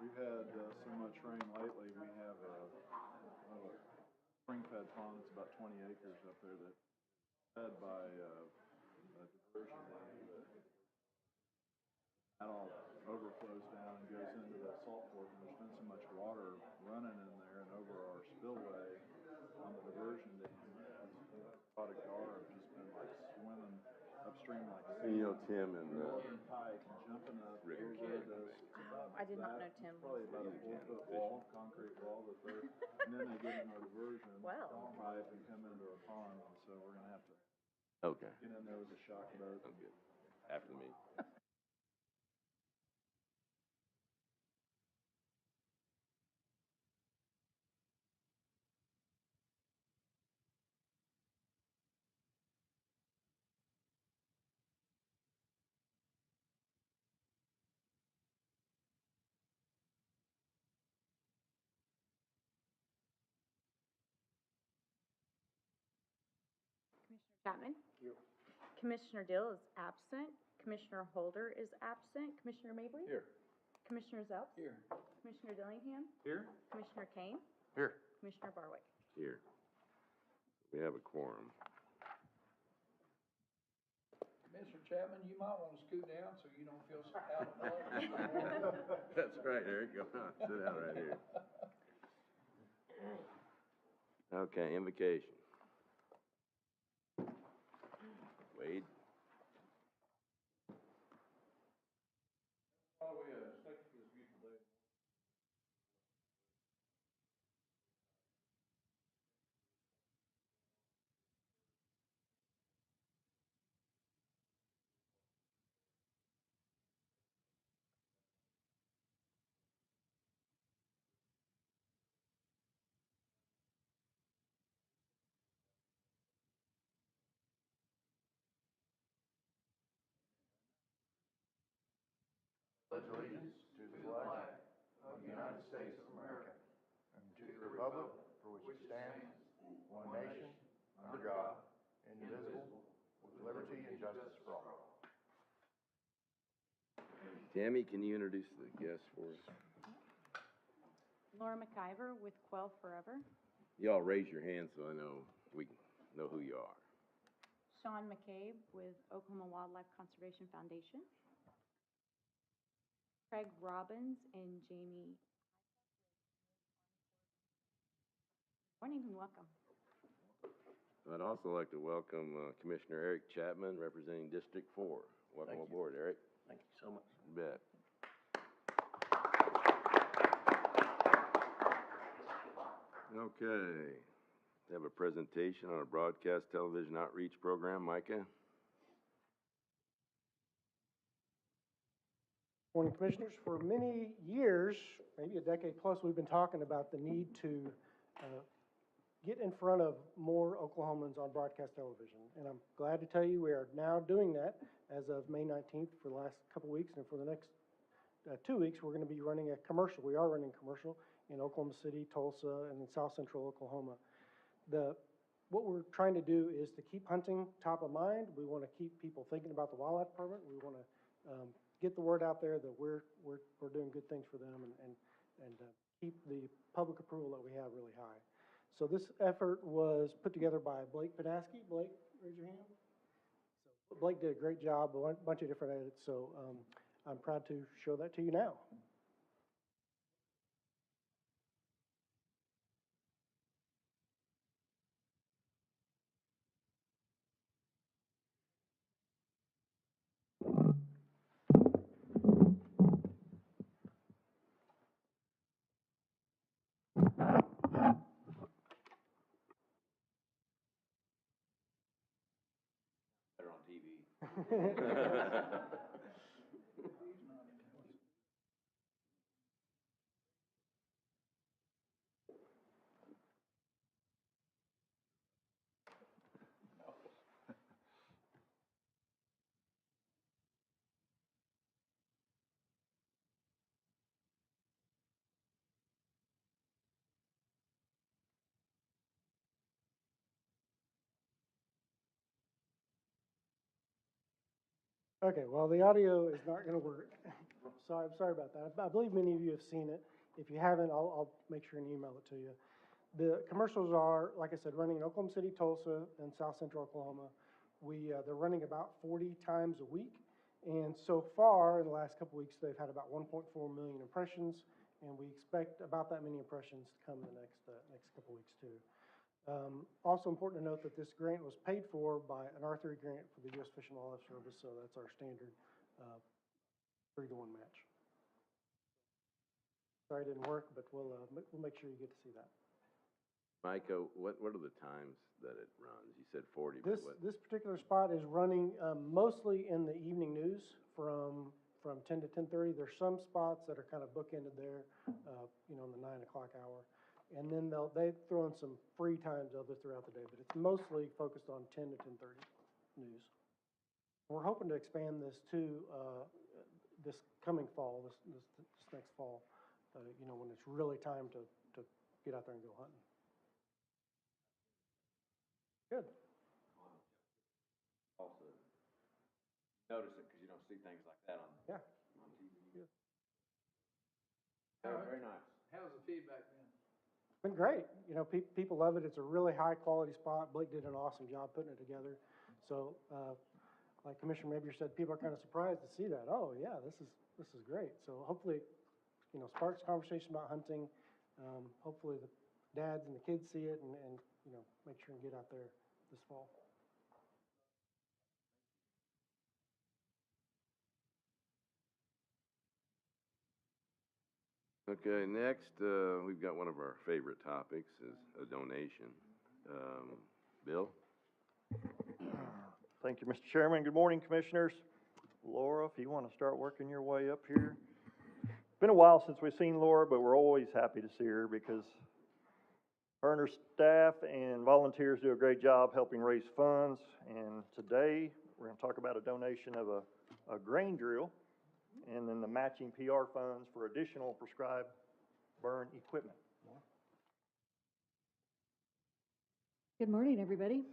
We've had so much rain lately. We have a spring-fed pond that's about 20 acres up there that's fed by a diversion dam. That all overflows down and goes into the salt fork, and there's been so much water running in there and over our spillway on the diversion dam. A lot of gar have just been like swimming upstream like Tim and northern pike and jumping up over those. I did not know Tim. Probably about a 4-foot wall, concrete wall that they, and then they get in our diversion pipe and come into our pond, and so we're gonna have to get in there with a shock boat. Okay. After me. Commissioner Chapman? Here. Commissioner Dill is absent. Commissioner Holder is absent. Commissioner Mabry? Here. Commissioner Zelf? Here. Commissioner Dillingham? Here? Commissioner Kane? Here. Commissioner Barwick? Here. We have a quorum. Mr. Chapman, you might want to scoot down so you don't feel so out of place. That's right, Eric. Go on. Sit down right here. Okay, invocation. Wade. Father, we thank you for this beautiful day. Pledge allegiance to the flag of the United States of America and to the republic for which it stands, one nation, under God, indivisible, with liberty and justice for all. Tammy, can you introduce the guests for us? Laura McIver with Quell Forever. Y'all raise your hands so I know we know who you are. Sean McCabe with Oklahoma Wildlife Conservation Foundation. Craig Robbins and Jamie. Morning and welcome. I'd also like to welcome Commissioner Eric Chapman, representing District 4. Welcome aboard, Eric. Thank you so much. You bet. Okay. We have a presentation on a broadcast television outreach program. Micah? Morning, Commissioners. For many years, maybe a decade plus, we've been talking about the need to get in front of more Oklahomans on broadcast television. And I'm glad to tell you we are now doing that as of May 19th for the last couple weeks. And for the next 2 weeks, we're going to be running a commercial. We are running a commercial in Oklahoma City, Tulsa, and in South Central Oklahoma. What we're trying to do is to keep hunting top of mind. We want to keep people thinking about the Wildlife Department. We want to get the word out there that we're doing good things for them and keep the public approval that we have really high. So this effort was put together by Blake Padaski. Blake, raise your hand. So Blake did a great job, a bunch of different edits. So I'm proud to show that to you now. Better on TV. Okay, well, the audio is not going to work. Sorry about that. I believe many of you have seen it. If you haven't, I'll make sure and email it to you. The commercials are, like I said, running in Oklahoma City, Tulsa, and South Central Oklahoma. They're running about 40 times a week. And so far, in the last couple weeks, they've had about 1.4 million impressions, and we expect about that many impressions to come in the next couple weeks too. Also important to note that this grant was paid for by an R3 grant for the U.S. Fish and Wildlife Service, so that's our standard 3-to-1 match. Sorry it didn't work, but we'll make sure you get to see that. Micah, what are the times that it runs? You said 40, but what? This particular spot is running mostly in the evening news from 10 to 10:30. There's some spots that are kind of bookended there, in the 9 o'clock hour. And then they throw in some free times throughout the day, but it's mostly focused on 10 to 10:30 news. We're hoping to expand this to this coming fall, this next fall, when it's really time to get out there and go hunting. Good. Also, notice it because you don't see things like that on Yeah. TV. Good. Very nice. How's the feedback been? It's been great. People love it. It's a really high quality spot. Blake did an awesome job putting it together. So, like Commissioner Mabry said, people are kind of surprised to see that. Oh yeah, this is great. So hopefully, sparks conversation about hunting. Hopefully the dads and the kids see it and make sure and get out there this fall. Okay, next, we've got one of our favorite topics is a donation. Bill? Thank you, Mr. Chairman. Good morning, Commissioners. Laura, if you want to start working your way up here. It's been a while since we've seen Laura, but we're always happy to see her because her and her staff and volunteers do a great job helping raise funds. And today, we're going to talk about a donation of a grain drill and then the matching PR funds for additional prescribed burn equipment. Good morning, everybody.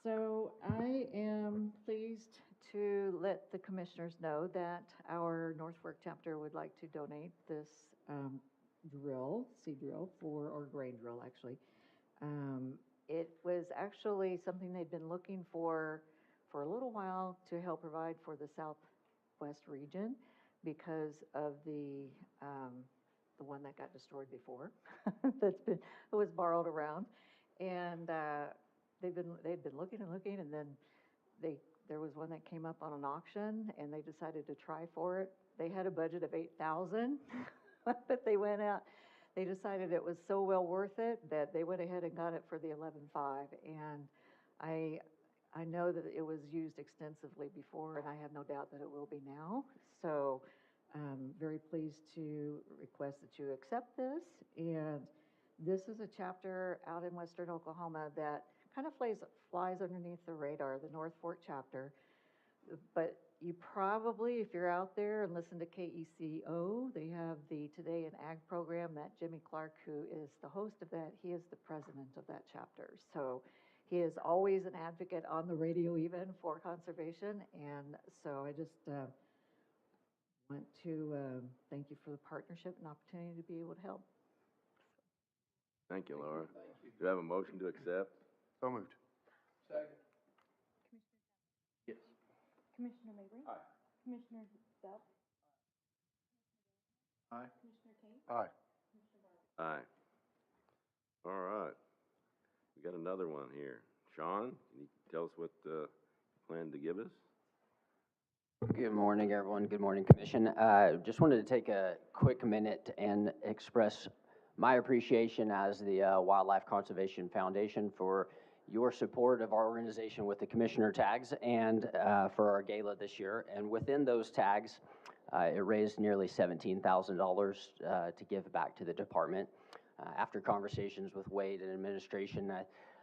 So I am pleased to let the commissioners know that our North Fork chapter would like to donate this seed drill or grain drill, actually. It was actually something they'd been looking for a little while to help provide for the Southwest region because of the one that got destroyed before, it was borrowed around, and they'd been looking and looking, and then there was one that came up on an auction, and they decided to try for it. They had a budget of $8,000, but they decided it was so well worth it that they went ahead and got it for the $11,500, and I know that it was used extensively before, and I have no doubt that it will be now. So I'm very pleased to request that you accept this. And this is a chapter out in western Oklahoma that kind of flies underneath the radar, the North Fork chapter. But you probably, if you're out there and listen to KECO, they have the Today in Ag program that Jimmy Clark, who is the host of that, he is the president of that chapter. So he is always an advocate on the radio even for conservation. And so I just want to thank you for the partnership and opportunity to be able to help. Thank you, Laura. Do you have a motion to accept? So moved. Second. Yes. Commissioner Mabry? Aye. Commissioner Duff? Aye. Commissioner Tate? Aye. Aye. All right. We got another one here. Sean, can you tell us what you plan to give us? Good morning, everyone. Good morning, Commission. Just wanted to take a quick minute and express my appreciation as the Wildlife Conservation Foundation for your support of our organization with the Commissioner tags and for our gala this year. And within those tags, it raised nearly $17,000 to give back to the department. After conversations with Wade and administration,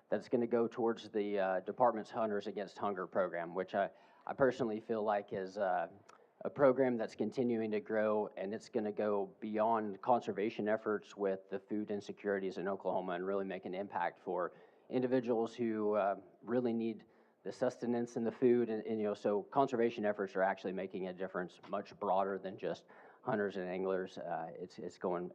that's going to go towards the department's Hunters Against Hunger program, which I personally feel like is a program that's continuing to grow, and it's going to go beyond conservation efforts with the food insecurities in Oklahoma and really make an impact for individuals who really need the sustenance and the food. And so conservation efforts are actually making a difference much broader than just hunters and anglers, it's going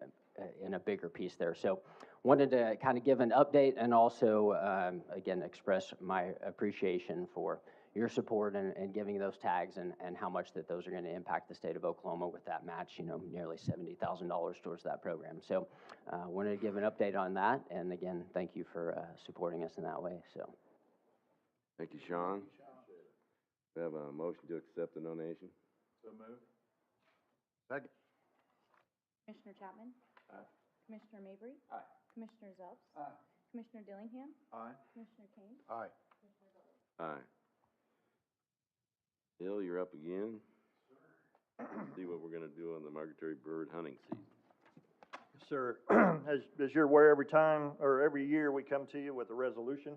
in a bigger piece there. So wanted to kind of give an update and also, again, express my appreciation for your support and giving those tags and how much that those are going to impact the state of Oklahoma with that match, you know, nearly $70,000 towards that program. So wanted to give an update on that. And again, thank you for supporting us in that way. So. Thank you, Sean. We have a motion to accept the donation. So moved. Second. Commissioner Chapman? Aye. Commissioner Mabry? Aye. Commissioner Zelps? Aye. Commissioner Dillingham? Aye. Commissioner Kane? Aye. Aye. Bill, you're up again. See what we're gonna do on the migratory bird hunting season. Sir, as you're aware, every year we come to you with a resolution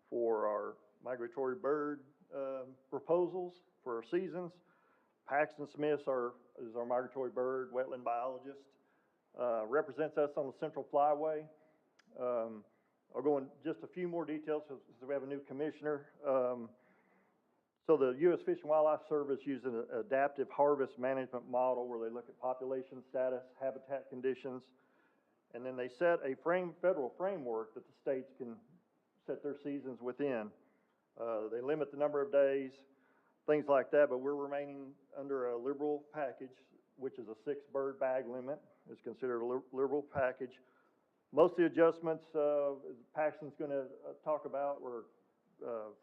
for our migratory bird proposals for our seasons. Paxton Smith is our migratory bird wetland biologist, represents us on the Central Flyway. I'll go in just a few more details since we have a new commissioner. So the U.S. Fish and Wildlife Service uses an adaptive harvest management model where they look at population status, habitat conditions, and then they set a federal framework that the states can set their seasons within. They limit the number of days, things like that, but we're remaining under a liberal package, which is a 6-bird bag limit. It's considered a liberal package. Most of the adjustments Paxton's going to talk about were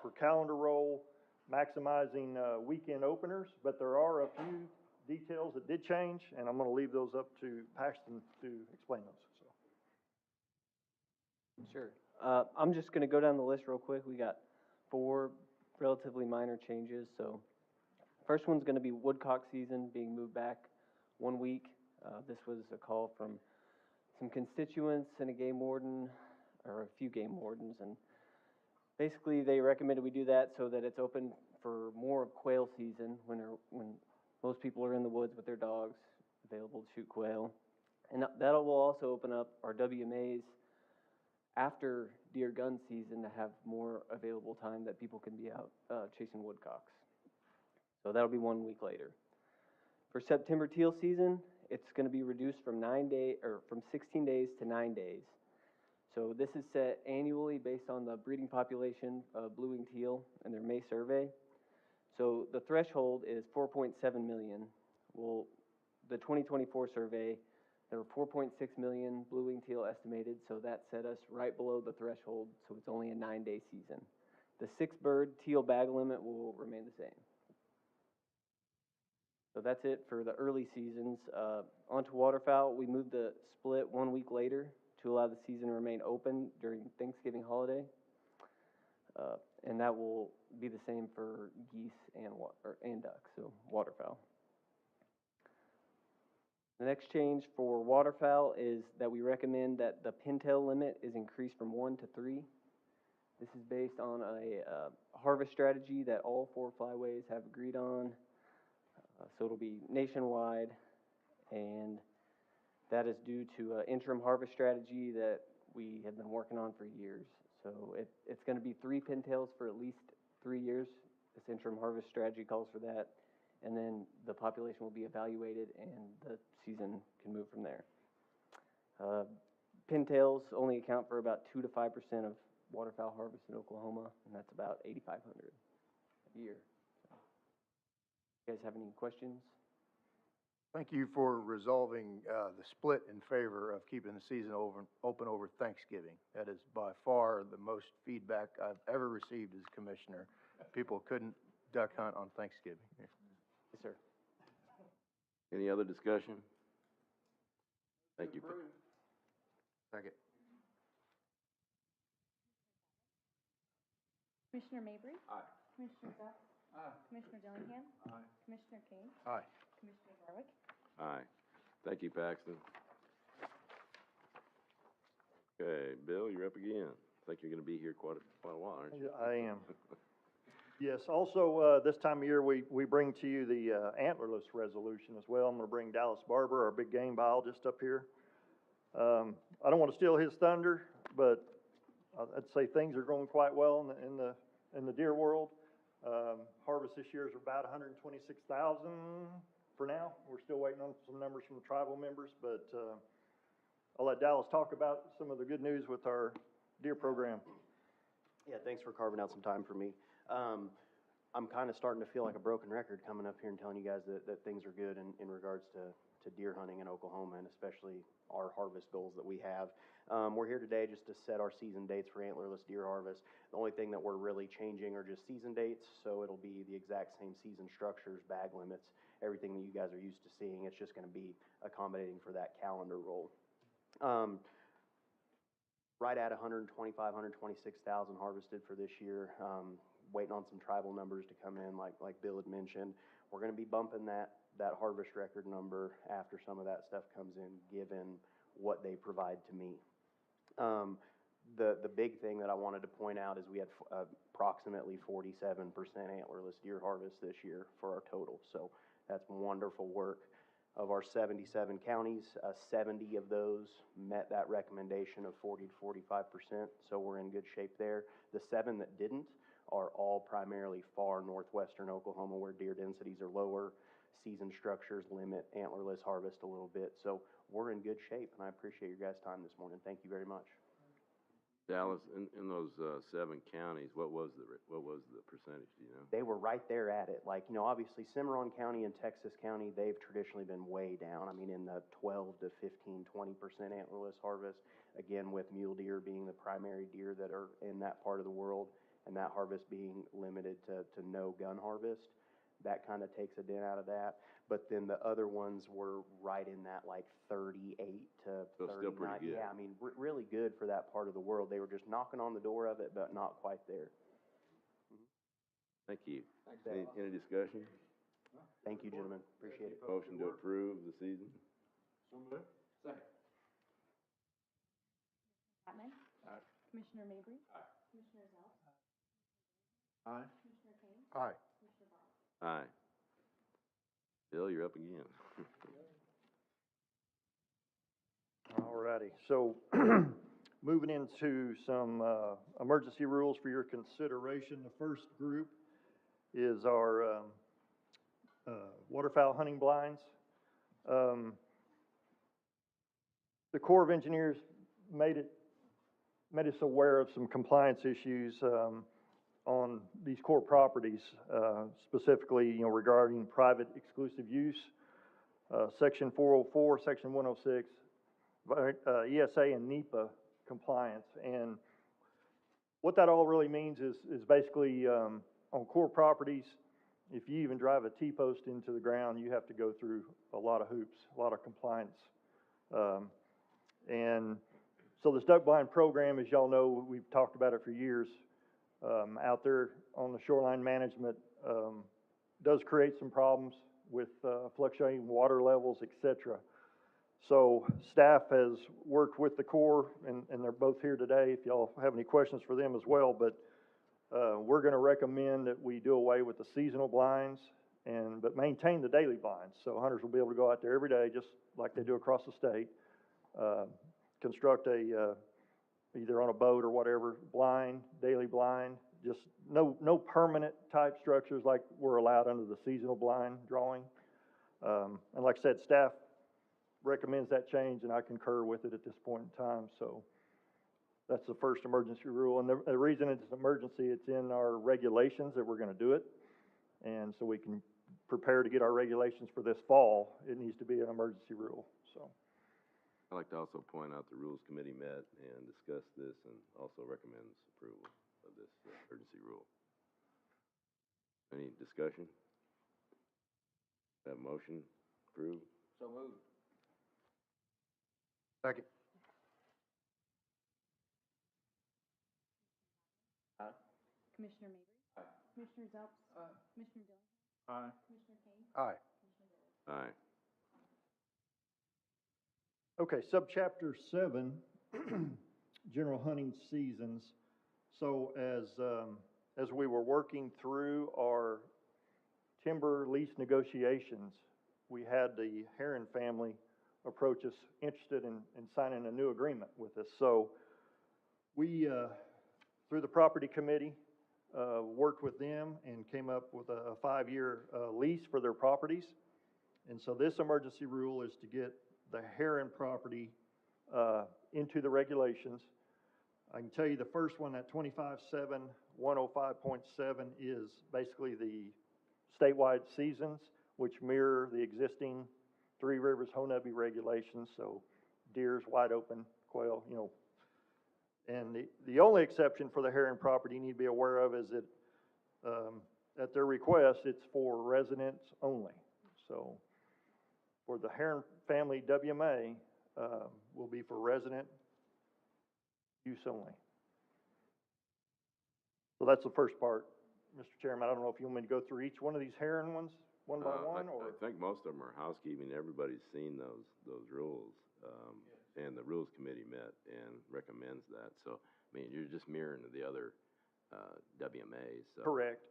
for calendar roll, maximizing weekend openers, but there are a few details that did change, and I'm going to leave those up to Paxton to explain those. Sure. I'm just going to go down the list real quick. We got 4 relatively minor changes. So first one's going to be woodcock season being moved back 1 week. This was a call from some constituents and a game warden, or a few game wardens, and basically they recommended we do that so that it's open for more of quail season when most people are in the woods with their dogs available to shoot quail. And that will also open up our WMAs after deer gun season to have more available time that people can be out chasing woodcocks. So that'll be 1 week later. For September teal season, it's going to be reduced from 16 days to 9 days. So this is set annually based on the breeding population of blue-winged teal and their May survey. So the threshold is 4.7 million. Well, the 2024 survey, there were 4.6 million blue-winged teal estimated, so that set us right below the threshold, so it's only a 9-day season. The 6-bird teal bag limit will remain the same. So that's it for the early seasons. Onto waterfowl, we moved the split 1 week later to allow the season to remain open during Thanksgiving holiday. And that will be the same for geese and ducks, so waterfowl. The next change for waterfowl is that we recommend that the pintail limit is increased from 1 to 3. This is based on a harvest strategy that all 4 flyways have agreed on. So it'll be nationwide, and that is due to an interim harvest strategy that we have been working on for years. So it's going to be 3 pintails for at least 3 years. This interim harvest strategy calls for that. And then the population will be evaluated and the season can move from there. Pintails only account for about 2 to 5% of waterfowl harvest in Oklahoma, and that's about 8,500 a year. So, you guys have any questions? Thank you for resolving the split in favor of keeping the season open over Thanksgiving. That is by far the most feedback I've ever received as commissioner. People couldn't duck hunt on Thanksgiving. Yes, sir. Any other discussion? Thank you. Second. Commissioner Mabry? Aye. Commissioner Zelps? Aye. Commissioner Dillingham? Aye. Commissioner Kane? Aye. Commissioner Garwick? Aye. Thank you, Paxton. Okay, Bill, you're up again. I think you're going to be here quite a while, aren't you? I am. Yes, also, this time of year, we bring to you the Antlerless resolution as well. I'm going to bring Dallas Barber, our big game biologist, up here. I don't want to steal his thunder, but I'd say things are going quite well in the deer world. Harvest this year is about 126,000 for now. We're still waiting on some numbers from the tribal members, but, I'll let Dallas talk about some of the good news with our deer program. Yeah, thanks for carving out some time for me. I'm kind of starting to feel like a broken record coming up here and telling you guys that things are good in regards to deer hunting in Oklahoma, and especially our harvest goals that we have. We're here today just to set our season dates for antlerless deer harvest. The only thing that we're really changing are just season dates, so it'll be the exact same season structures, bag limits, everything that you guys are used to seeing. It's just going to be accommodating for that calendar roll. Right at 125, 126,000 harvested for this year. Waiting on some tribal numbers to come in, like Bill had mentioned. We're going to be bumping that harvest record number after some of that stuff comes in, given what they provide to me. The big thing that I wanted to point out is we had approximately 47% antlerless deer harvest this year for our total. So that's wonderful work. Of our 77 counties, 70 of those met that recommendation of 40 to 45%, so we're in good shape there. The 7 that didn't are all primarily far northwestern Oklahoma, where deer densities are lower, season structures limit antlerless harvest a little bit, so we're in good shape, and I appreciate your guys' time this morning. Thank you very much. Dallas, in those 7 counties, what was the percentage, do you know? They were right there at it. Like, obviously Cimarron County and Texas County, they've traditionally been way down. I mean, in the 12 to 15, 20% antlerless harvest. Again, with mule deer being the primary deer that are in that part of the world, and that harvest being limited to no gun harvest, that kind of takes a dent out of that. But then the other ones were right in that like 38 to 39. Still pretty good. Yeah, I mean, really good for that part of the world. They were just knocking on the door of it, but not quite there. Thank you. Thanks. Any discussion? Thank you, gentlemen. Appreciate it. Motion to approve the season? So moved. Second. Chapman? Aye. Commissioner Mabry? Aye. Commissioner Zelf? Aye. Commissioner Kane? Aye. Commissioner Bob? Aye. Bill, you're up again. Alrighty, so moving into some emergency rules for your consideration. The first group is our waterfowl hunting blinds. The Corps of Engineers made us aware of some compliance issues on these core properties, specifically, regarding private exclusive use, Section 404, Section 106, ESA and NEPA compliance. And what that all really means is basically on core properties, if you even drive a T-post into the ground, you have to go through a lot of hoops, a lot of compliance. And so this duck blind program, as y'all know, we've talked about it for years, out there on the shoreline management, does create some problems with fluctuating water levels, etc. So staff has worked with the Corps, and they're both here today if y'all have any questions for them as well, but we're going to recommend that we do away with the seasonal blinds, but maintain the daily blinds. So hunters will be able to go out there every day, just like they do across the state, construct either on a boat or whatever, daily blind, just no permanent type structures like we're allowed under the seasonal blind drawing. And like I said, staff recommends that change, and I concur with it at this point in time. So that's the first emergency rule. And the reason it's an emergency, it's in our regulations that we're going to do it. And so we can prepare to get our regulations for this fall. It needs to be an emergency rule, so. I'd like to also point out the Rules Committee met and discussed this and also recommends approval of this emergency rule. Any discussion? Have motion approved? So moved. Second. Aye. Commissioner Mabry? Aye. Commissioner Zelf? Aye. Commissioner Dillon? Aye. Commissioner Kane? Aye. Commissioner Bob? Aye. Okay, subchapter 7, general hunting seasons. So as we were working through our timber lease negotiations, we had the Heron family approach us interested in signing a new agreement with us. So we, through the property committee, worked with them and came up with a 5-year lease for their properties. And so this emergency rule is to get the Heron property, into the regulations. I can tell you the first one, that 25.7.105.7 is basically the statewide seasons, which mirror the existing Three Rivers Honebby regulations, so deer's wide open, quail, you know. And the only exception for the Heron property you need to be aware of is that, at their request, it's for residents only. So for the Heron family WMA, will be for resident use only. So that's the first part, Mr. Chairman. I don't know if you want me to go through each one of these Heron ones, one by one, or? I think most of them are housekeeping. Everybody's seen those rules. And the Rules Committee met and recommends that. So, I mean, you're just mirroring the other WMAs. So. Correct.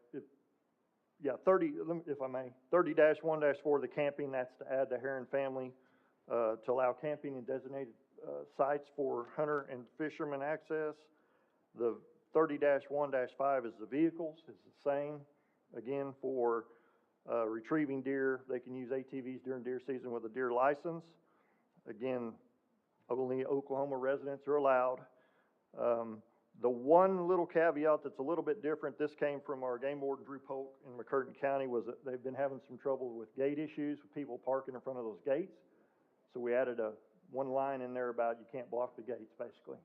Yeah, 30, if I may, 30-1-4, the camping, that's to add the Heron family, to allow camping in designated sites for hunter and fisherman access. The 30-1-5 is the vehicles, it's the same. Again, for retrieving deer, they can use ATVs during deer season with a deer license. Again, only Oklahoma residents are allowed. The one little caveat that's a little bit different, this came from our game warden, Drew Polk in McCurtain County, was that they've been having some trouble with gate issues, with people parking in front of those gates. So we added one line in there about you can't block the gates, basically.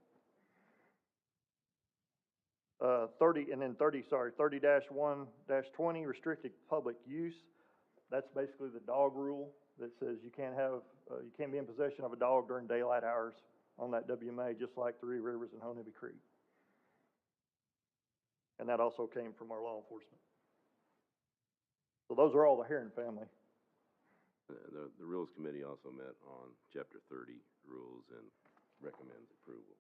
30-1-20, restricted public use. That's basically the dog rule that says you can't be in possession of a dog during daylight hours on that WMA, just like Three Rivers and Honebby Creek. And that also came from our law enforcement. So those are all the Heron family. The Rules Committee also met on Chapter 30 rules and recommends approval.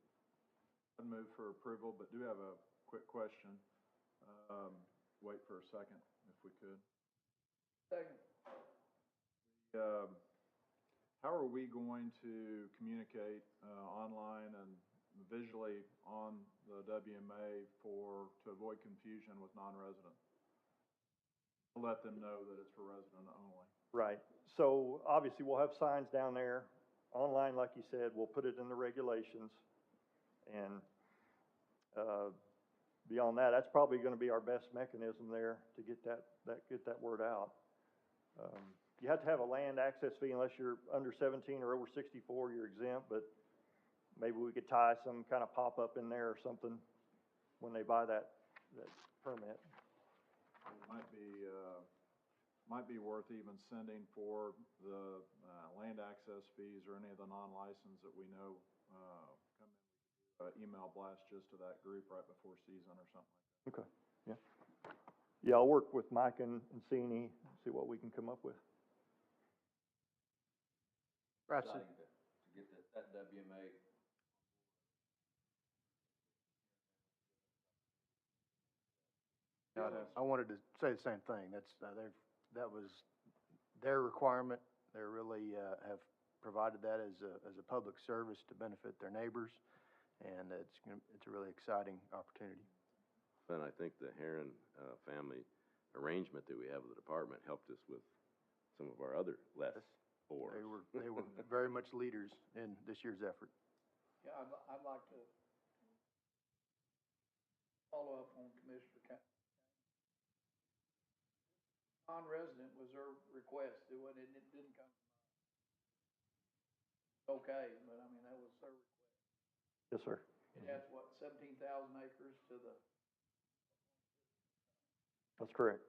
I'd move for approval, but do have a quick question. Wait for a second, if we could. Second. How are we going to communicate online and visually on the WMA to avoid confusion with non-residents? Let them know that it's for resident only. Right. So obviously we'll have signs down there. Online, like you said, we'll put it in the regulations. And beyond that, that's probably going to be our best mechanism there to get that word out. You have to have a land access fee unless you're under 17 or over 64, you're exempt, but maybe we could tie some kind of pop-up in there or something when they buy that permit. It might be worth even sending for the land access fees or any of the non-licensed that we know come in. Email blast just to that group right before season or something like that. Okay, yeah. Yeah, I'll work with Mike and Cini, see what we can come up with. Right. To get that WMA. I wanted to say the same thing. That was their requirement. They really have provided that as a public service to benefit their neighbors, and it's a really exciting opportunity. And I think the Heron family arrangement that we have with the department helped us with some of our other less fours. They were very much leaders in this year's effort. Yeah, I'd like to follow up on Commissioner County. Non-resident was their request. It didn't come from us. Okay, but I mean, that was their request. Yes, sir. It has what, 17,000 acres to the. That's correct.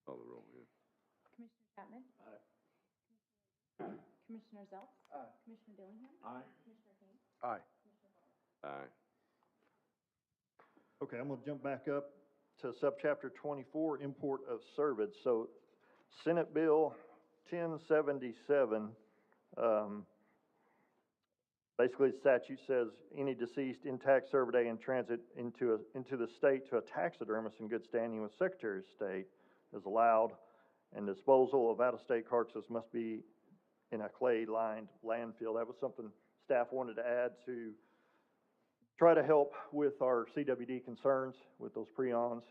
Call the roll, yeah. Commissioner Chapman? Aye. Commissioner Zelf? Aye. Commissioner Dillingham? Aye. Commissioner King? Aye. Aye. Okay, I'm going to jump back up to subchapter 24, import of cervids. So Senate Bill 1077, basically the statute says any deceased intact cervidae in transit into the state to a taxidermist in good standing with Secretary of State is allowed, and disposal of out-of-state carcasses must be in a clay-lined landfill. That was something staff wanted to add to try to help with our CWD concerns with those prions.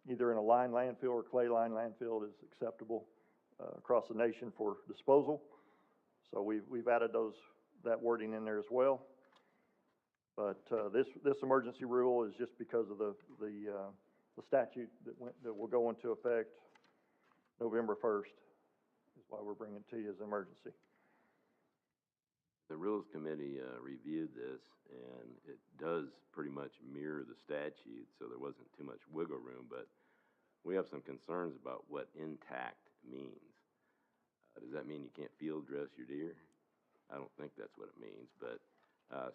either in a lined landfill or clay lined landfill is acceptable, across the nation for disposal. So we've added that wording in there as well. But, this emergency rule is just because of the statute that will go into effect November 1st, is why we're bringing it to you as an emergency. The Rules Committee reviewed this, and it does pretty much mirror the statute, so there wasn't too much wiggle room, but we have some concerns about what intact means. Does that mean you can't field dress your deer? I don't think that's what it means, but,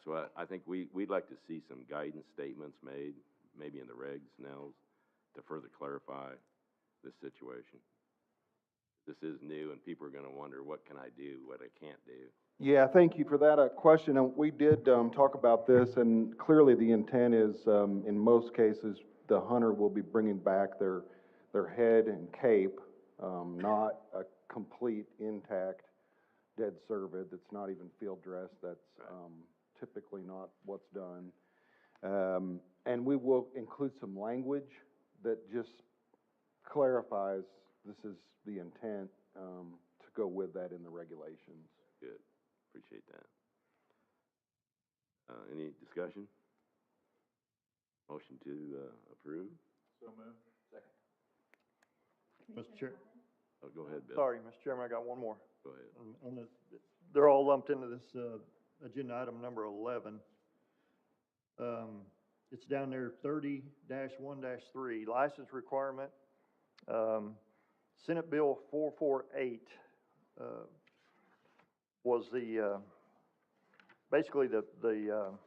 so I think we'd like to see some guidance statements made, maybe in the regs, Nels, to further clarify this situation. This is new, and people are gonna wonder, what can I do, what I can't do? Yeah, thank you for that question. We did talk about this, and clearly the intent is, in most cases, the hunter will be bringing back their head and cape, not a complete intact dead cervid that's not even field dressed. That's typically not what's done. And we will include some language that just clarifies this is the intent to go with that in the regulations. Good, appreciate that. Any discussion? Motion to approve? So moved. Mr. Chair. Oh, go ahead, Bill. Sorry, Mr. Chairman, I got one more. Go ahead. On this, they're all lumped into this, agenda item number 11. It's down there 30-1-3, license requirement. Senate Bill 448, was basically I'm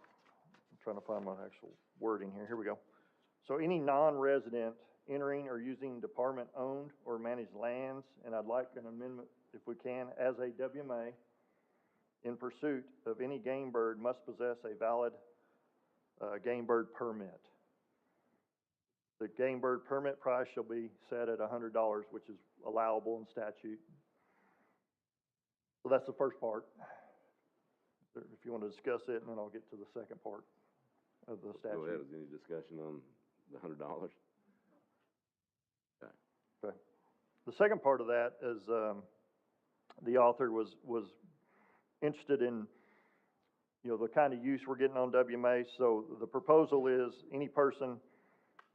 trying to find my actual wording here. Here we go. So any non-resident entering or using department-owned or managed lands, and I'd like an amendment, if we can, as a WMA, in pursuit of any game bird must possess a valid game bird permit. The game bird permit price shall be set at $100, which is allowable in statute. So that's the first part. If you want to discuss it, and then I'll get to the second part of the statute. Go ahead, is there any discussion on the $100? Okay. The second part of that is, the author was interested in, the kind of use we're getting on WMA. So the proposal is any person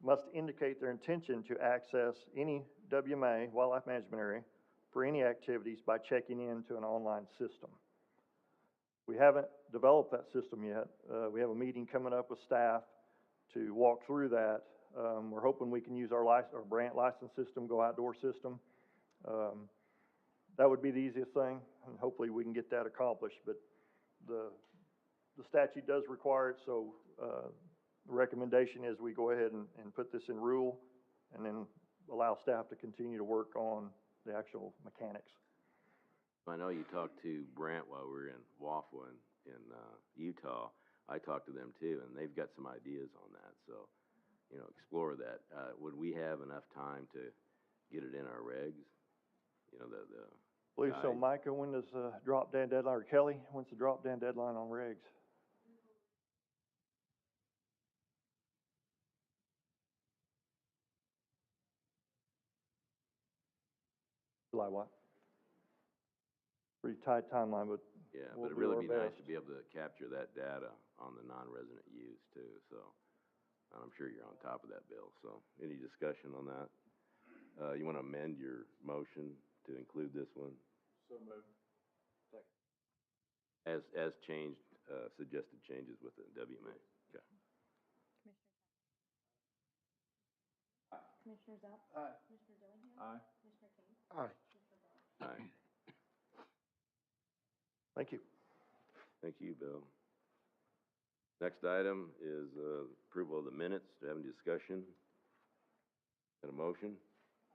must indicate their intention to access any WMA, wildlife management area, for any activities by checking into an online system. We haven't developed that system yet. We have a meeting coming up with staff to walk through that. We're hoping we can use our Brant license system, Go Outdoor system. That would be the easiest thing, and hopefully we can get that accomplished. But the statute does require it, so the recommendation is we go ahead and put this in rule, and then allow staff to continue to work on the actual mechanics. I know you talked to Brant while we were in Waffle in Utah. I talked to them too, and they've got some ideas on that. So, explore that. Would we have enough time to get it in our regs? I believe so. Micah, when does drop down deadline, or Kelly, when's the drop down deadline on regs? July what? Pretty tight timeline, but Yeah, we'll but it'd do really our be nice best. to be able to capture that data on the non-resident use too, so I'm sure you're on top of that, Bill. So any discussion on that? You want to amend your motion to include this one? So moved. As changed, suggested changes with the WMA. Okay. Commissioner Zell? Aye. Commissioner Dillingham? Aye. Commissioner King? Aye. Aye. Thank you. Thank you, Bill. Next item is approval of the minutes. Do you have any discussion? Got a motion?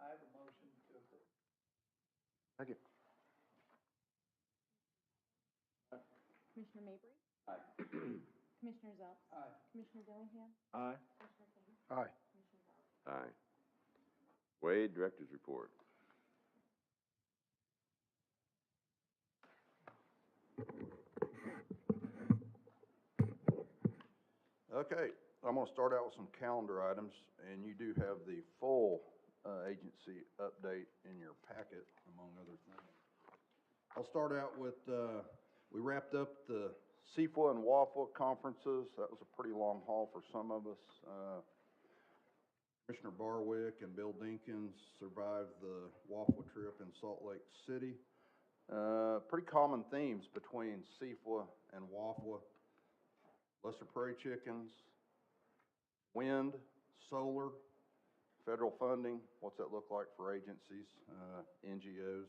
I have a motion to approve. Thank you. Commissioner Mabry? Aye. Commissioner Zell? Aye. Commissioner Dillingham? Aye. Commissioner King? Aye. Commissioner Bowers? Aye. Wade, Director's Report. Okay, I'm gonna start out with some calendar items, and you do have the full, agency update in your packet, among other things. I'll start out with, we wrapped up the CFWA and WAFWA conferences. That was a pretty long haul for some of us. Commissioner Barwick and Bill Dinkins survived the WAFWA trip in Salt Lake City. Pretty common themes between CFWA and WAFWA. Lesser prairie chickens, wind, solar, federal funding, what's that look like for agencies, NGOs,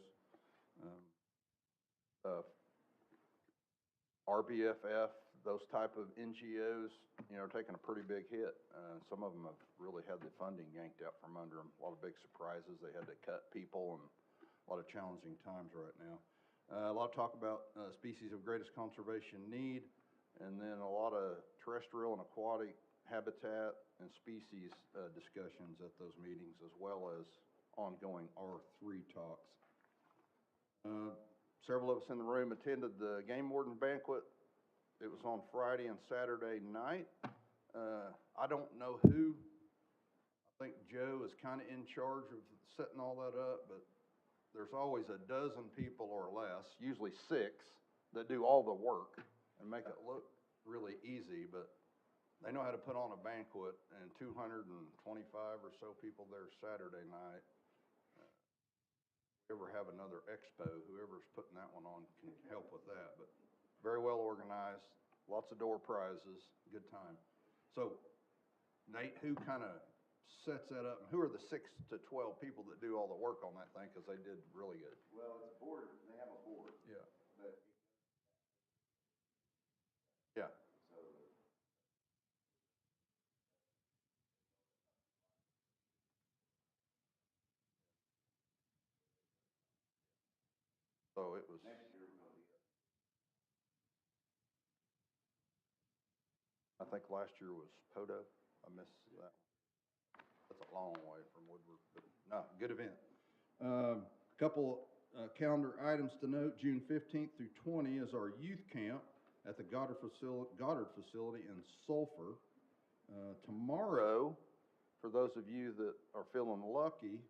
RBFF, those type of NGOs, are taking a pretty big hit. Some of them have really had the funding yanked out from under them. A lot of big surprises. They had to cut people and a lot of challenging times right now. A lot of talk about species of greatest conservation need, and then a lot of terrestrial and aquatic habitat and species discussions at those meetings, as well as ongoing R3 talks. Several of us in the room attended the game warden banquet. It was on Friday and Saturday night. I don't know who. I think Joe is kind of in charge of setting all that up, but there's always a dozen people or less, usually 6, that do all the work and make it look really easy, but they know how to put on a banquet, and 225 or so people there Saturday night. If we ever have another expo, whoever's putting that one on can help with that, but very well organized, lots of door prizes, good time. So, Nate, who kind of sets that up, and who are the 6 to 12 people that do all the work on that thing, because they did really good? Well, it's a board, they have a board. Yeah. But Yeah. So it was. next year we're gonna be. I think last year was Poto. I missed that one. That's a long way from Woodward, but no, good event. Couple calendar items to note. June 15th through 20 is our youth camp at the Goddard facility in Sulphur. Tomorrow, for those of you that are feeling lucky,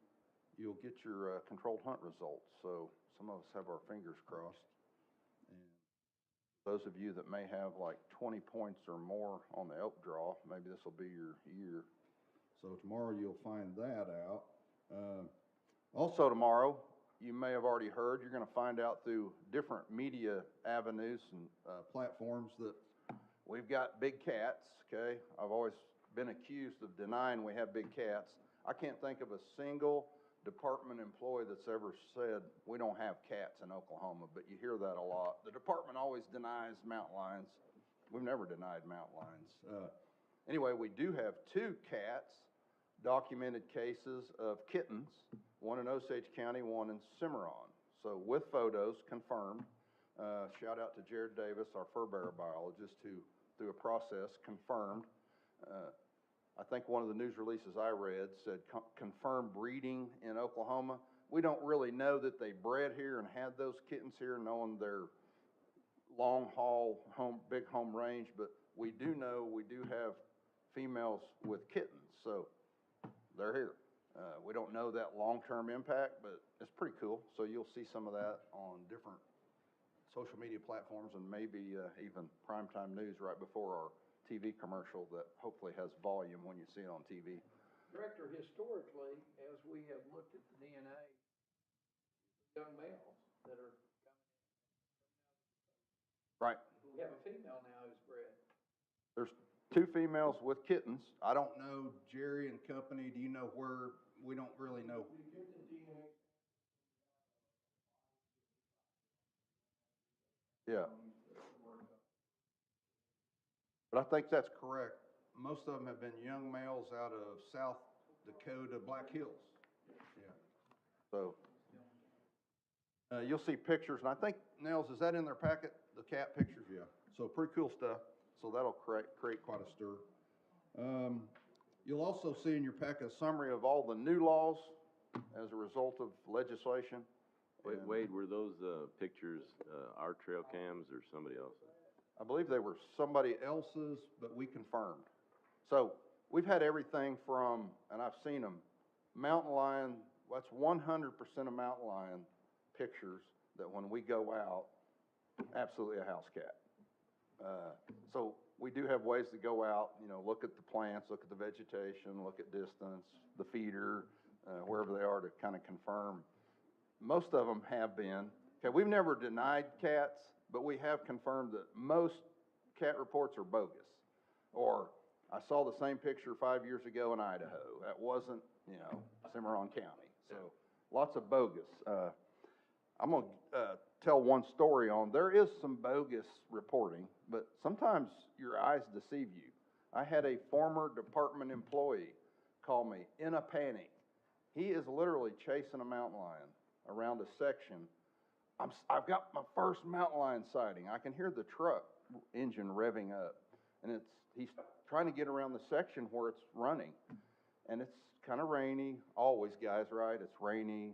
you'll get your controlled hunt results. So some of us have our fingers crossed. And those of you that may have like 20 points or more on the elk draw, maybe this will be your year. So tomorrow you'll find that out. Also tomorrow, you may have already heard, you're going to find out through different media avenues and platforms that we've got big cats, okay? I've always been accused of denying we have big cats. I can't think of a single department employee that's ever said we don't have cats in Oklahoma, but you hear that a lot. The department always denies mountain lions. We've never denied mountain lions. Anyway, we do have 2 cats, documented cases of kittens, one in Osage County, one in Cimarron. So with photos confirmed. Shout out to Jared Davis, our fur bearer biologist, who through a process confirmed. I think one of the news releases I read said confirmed breeding in Oklahoma. We don't really know that they bred here and had those kittens here, knowing their long haul big home range, but we do know we do have females with kittens, so they're here. We don't know that long-term impact, but it's pretty cool. So you'll see some of that on different social media platforms and maybe even primetime news right before our TV commercial that hopefully has volume when you see it on TV. Director, historically, as we have looked at the DNA, young males that are coming in. Right. We have a female now who's bred. There's 2 females with kittens. I don't know, Jerry and company, do you know where? We don't really know. We get the DNA. Yeah. But I think that's correct. Most of them have been young males out of South Dakota, Black Hills. Yeah. So you'll see pictures, and I think, Nels, is that in their packet, the cat pictures? Yeah. So pretty cool stuff. So that'll create quite a stir. You'll also see in your packet a summary of all the new laws as a result of legislation. Wade, were those pictures our trail cams or somebody else's? I believe they were somebody else's, but we confirmed. So we've had everything from, and I've seen them, mountain lion, that's 100% of mountain lion pictures that when we go out, absolutely a house cat. So we do have ways to go out, you know, look at the plants, look at the vegetation, look at distance, the feeder, wherever they are to kind of confirm. Most of them have been. Okay, we've never denied cats, but we have confirmed that most cat reports are bogus. Or I saw the same picture 5 years ago in Idaho. That wasn't, you know, Cimarron County. So lots of bogus. I'm going to tell one story on, there is some bogus reporting, but sometimes your eyes deceive you. I had a former department employee call me in a panic. He is literally chasing a mountain lion around a section. I've got my first mountain lion sighting. I can hear the truck engine revving up, and he's trying to get around the section where it's running, and it's kind of rainy. Always, guys, right? It's rainy,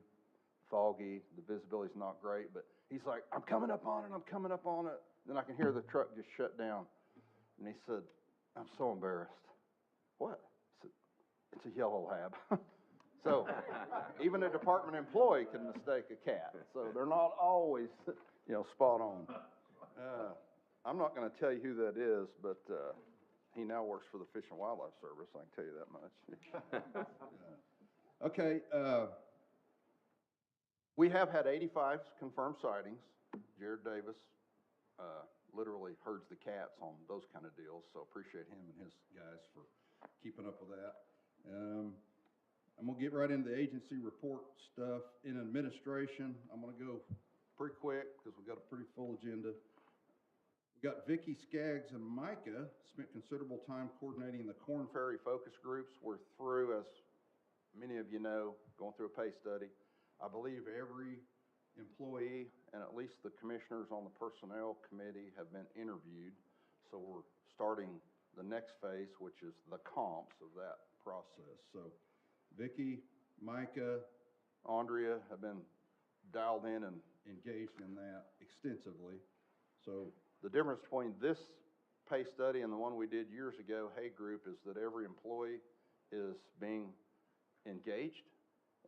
foggy, the visibility's not great, but he's like, I'm coming up on it, I'm coming up on it. Then I can hear the truck just shut down. And he said, I'm so embarrassed. What? I said, it's a yellow lab. So even a department employee can mistake a cat. So they're not always, you know, spot on. I'm not going to tell you who that is, but he now works for the Fish and Wildlife Service, I can tell you that much. Okay. We have had 85 confirmed sightings. Jared Davis literally herds the cats on those kind of deals, so appreciate him and his guys for keeping up with that. I'm going to get right into the agency report stuff. In administration, I'm going to go pretty quick because we've got a pretty full agenda. We've got Vicki, Skaggs, and Micah spent considerable time coordinating the Corn Ferry focus groups. We're through, as many of you know, going through a pay study. I believe every employee and at least the commissioners on the personnel committee have been interviewed. So we're starting the next phase, which is the comps of that process. So Vicki, Micah, Andrea have been dialed in and engaged in that extensively. So the difference between this pay study and the one we did years ago, Hay Group, is that every employee is being engaged,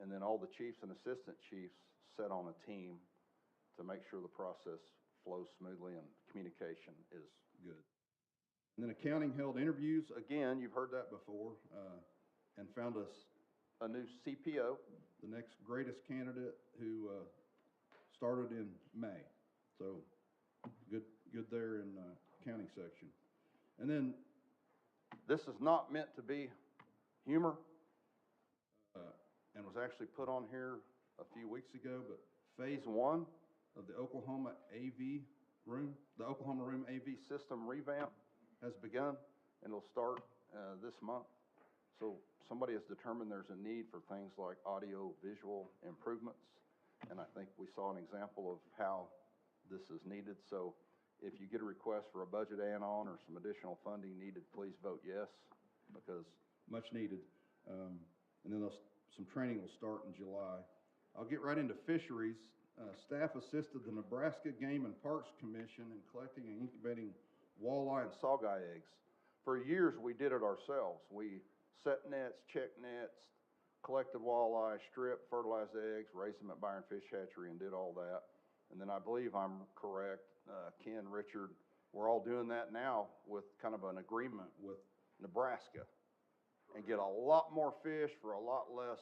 and then all the chiefs and assistant chiefs set on a team to make sure the process flows smoothly and communication is good. And then accounting held interviews. Again, you've heard that before, and found us a new CPO, the next greatest candidate, who started in May. So good there in accounting section. And then this is not meant to be humor, and was actually put on here a few weeks ago, but phase 1 of the Oklahoma Room AV system revamp has begun, and it'll start this month. So somebody has determined there's a need for things like audio-visual improvements, and I think we saw an example of how this is needed. So if you get a request for a budget add-on or some additional funding needed, please vote yes, because much needed. And then some training will start in July. I'll get right into fisheries. Staff assisted the Nebraska Game and Parks Commission in collecting and incubating walleye and saugeye eggs. For years, we did it ourselves. We set nets, checked nets, collected walleye, stripped, fertilized eggs, raised them at Byron Fish Hatchery, and did all that. And then I believe I'm correct, Ken, Richard, we're all doing that now with kind of an agreement with Nebraska, and get a lot more fish for a lot less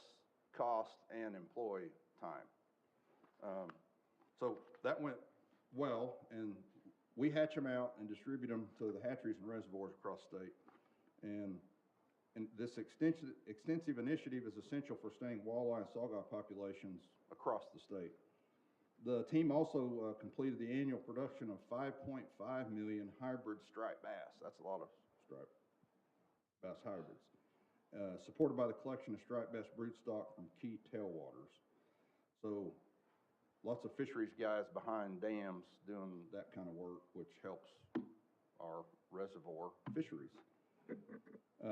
cost and employee time. So that went well, and we hatch them out and distribute them to the hatcheries and reservoirs across the state. And this extensive initiative is essential for staying walleye and saugeye populations across the state. The team also completed the annual production of 5.5 million hybrid striped bass. That's a lot of striped bass hybrids. Supported by the collection of striped bass broodstock from key tailwaters. So lots of fisheries guys behind dams doing that kind of work, which helps our reservoir fisheries.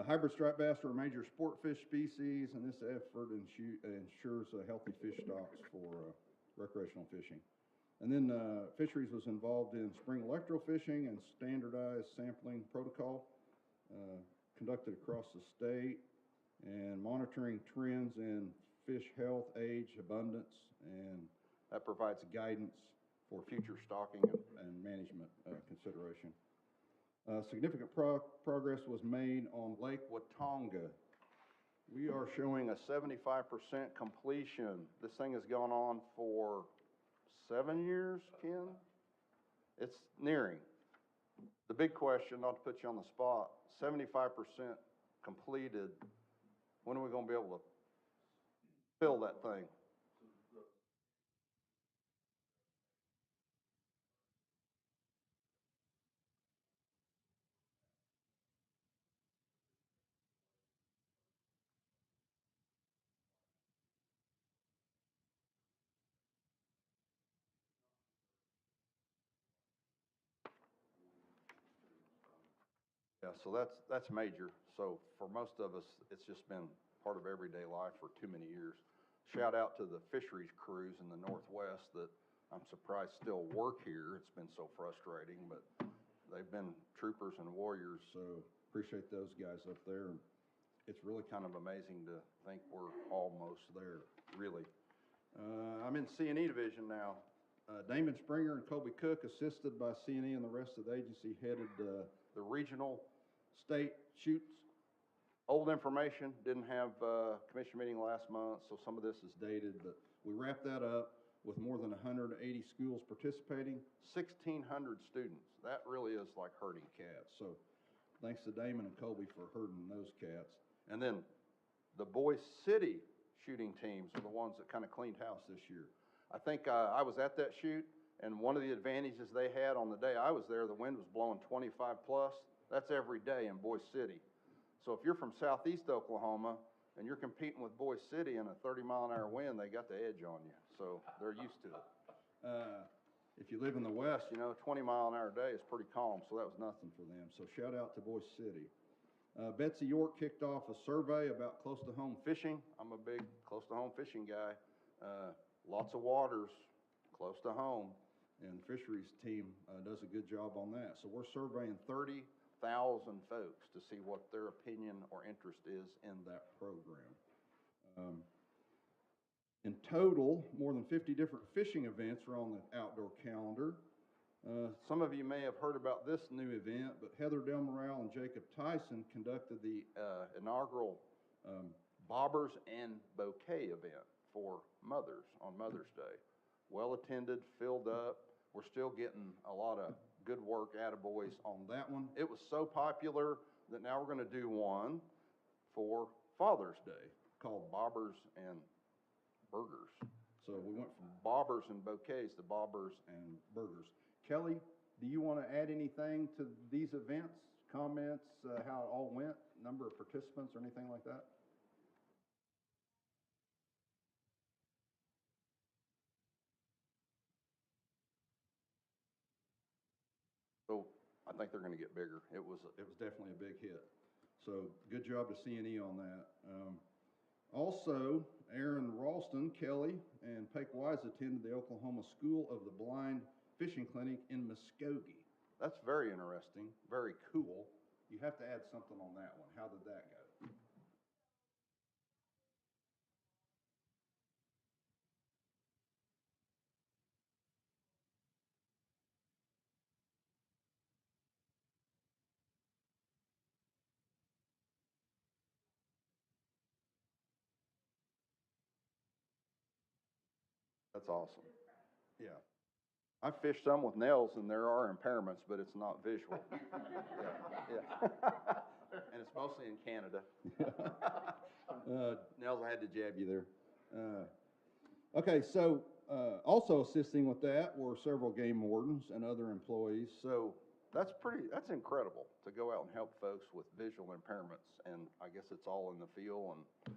Hybrid striped bass are a major sport fish species, and this effort ensures healthy fish stocks for recreational fishing. And then fisheries was involved in spring electrofishing and standardized sampling protocol. conducted across the state, and monitoring trends in fish health, age, abundance, and that provides guidance for future stocking and management consideration. Significant progress was made on Lake Watonga. We are showing a 75% completion. This thing has gone on for 7 years, Ken? It's nearing. The big question, not to put you on the spot, 75% completed, when are we gonna be able to fill that thing? Yeah, so that's major. So for most of us, it's just been part of everyday life for too many years. Shout out to the fisheries crews in the Northwest that I'm surprised still work here. It's been so frustrating, but they've been troopers and warriors, so appreciate those guys up there. It's really kind of amazing to think we're almost there, really. I'm in C&E division now. Damon Springer and Colby Cook, assisted by C&E and the rest of the agency, headed the regional state shoots. Old information, didn't have a commission meeting last month, so some of this is dated, but we wrapped that up with more than 180 schools participating, 1,600 students. That really is like herding cats. So thanks to Damon and Colby for herding those cats. And then the Boise City shooting teams are the ones that kind of cleaned house this year. I think I was at that shoot, and one of the advantages they had on the day I was there, the wind was blowing 25 plus. That's every day in Boise City. So if you're from southeast Oklahoma and you're competing with Boise City in a 30-mile-an-hour wind, they got the edge on you. So they're used to it. If you live in the West, 20-mile-an-hour day is pretty calm, so that was nothing for them. So shout out to Boise City. Betsy York kicked off a survey about close-to-home fishing. I'm a big close-to-home fishing guy. Lots of waters close to home, and the fisheries team does a good job on that. So we're surveying 30,000 folks to see what their opinion or interest is in that program. In total, more than 50 different fishing events are on the outdoor calendar. Some of you may have heard about this new event, but Heather Del Moral and Jacob Tyson conducted the inaugural Bobbers and Bouquet event for mothers on Mother's Day. Well attended, filled up. We're still getting a lot of good work, attaboys on that one. It was so popular that now we're going to do one for Father's Day called Bobbers and Burgers. So we went from Bobbers and Bouquets to Bobbers and Burgers. Kelly, do you want to add anything to these events, comments, how it all went, number of participants or anything like that? So I think they're going to get bigger. It was definitely a big hit. So good job to C&E on that. Also, Aaron Ralston, Kelly, and Pake Wise attended the Oklahoma School of the Blind Fishing Clinic in Muskogee. That's very interesting, very cool. You have to add something on that one. How did that go? That's awesome. Yeah. I fished some with nails, and there are impairments, but it's not visual. Yeah. And it's mostly in Canada. Nails, I had to jab you there. Okay, so also assisting with that were several game wardens and other employees. So that's incredible to go out and help folks with visual impairments, and I guess it's all in the feel and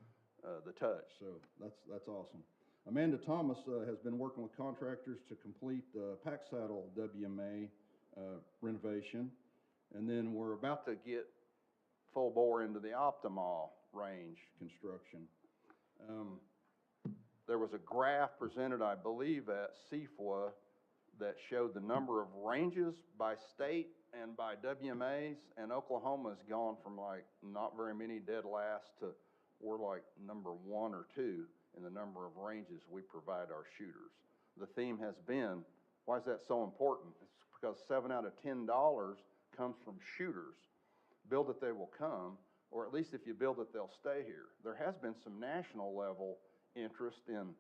the touch. So that's awesome. Amanda Thomas has been working with contractors to complete the Pack Saddle WMA renovation. And then we're about to get full bore into the Optimal range construction. There was a graph presented, I believe, at CFWA that showed the number of ranges by state and by WMAs, and Oklahoma's gone from like not very many dead last to we're like number 1 or 2 in the number of ranges we provide our shooters. The theme has been, why is that so important? It's because 7 out of $10 comes from shooters. Build it, they will come, or at least if you build it, they'll stay here. There has been some national level interest in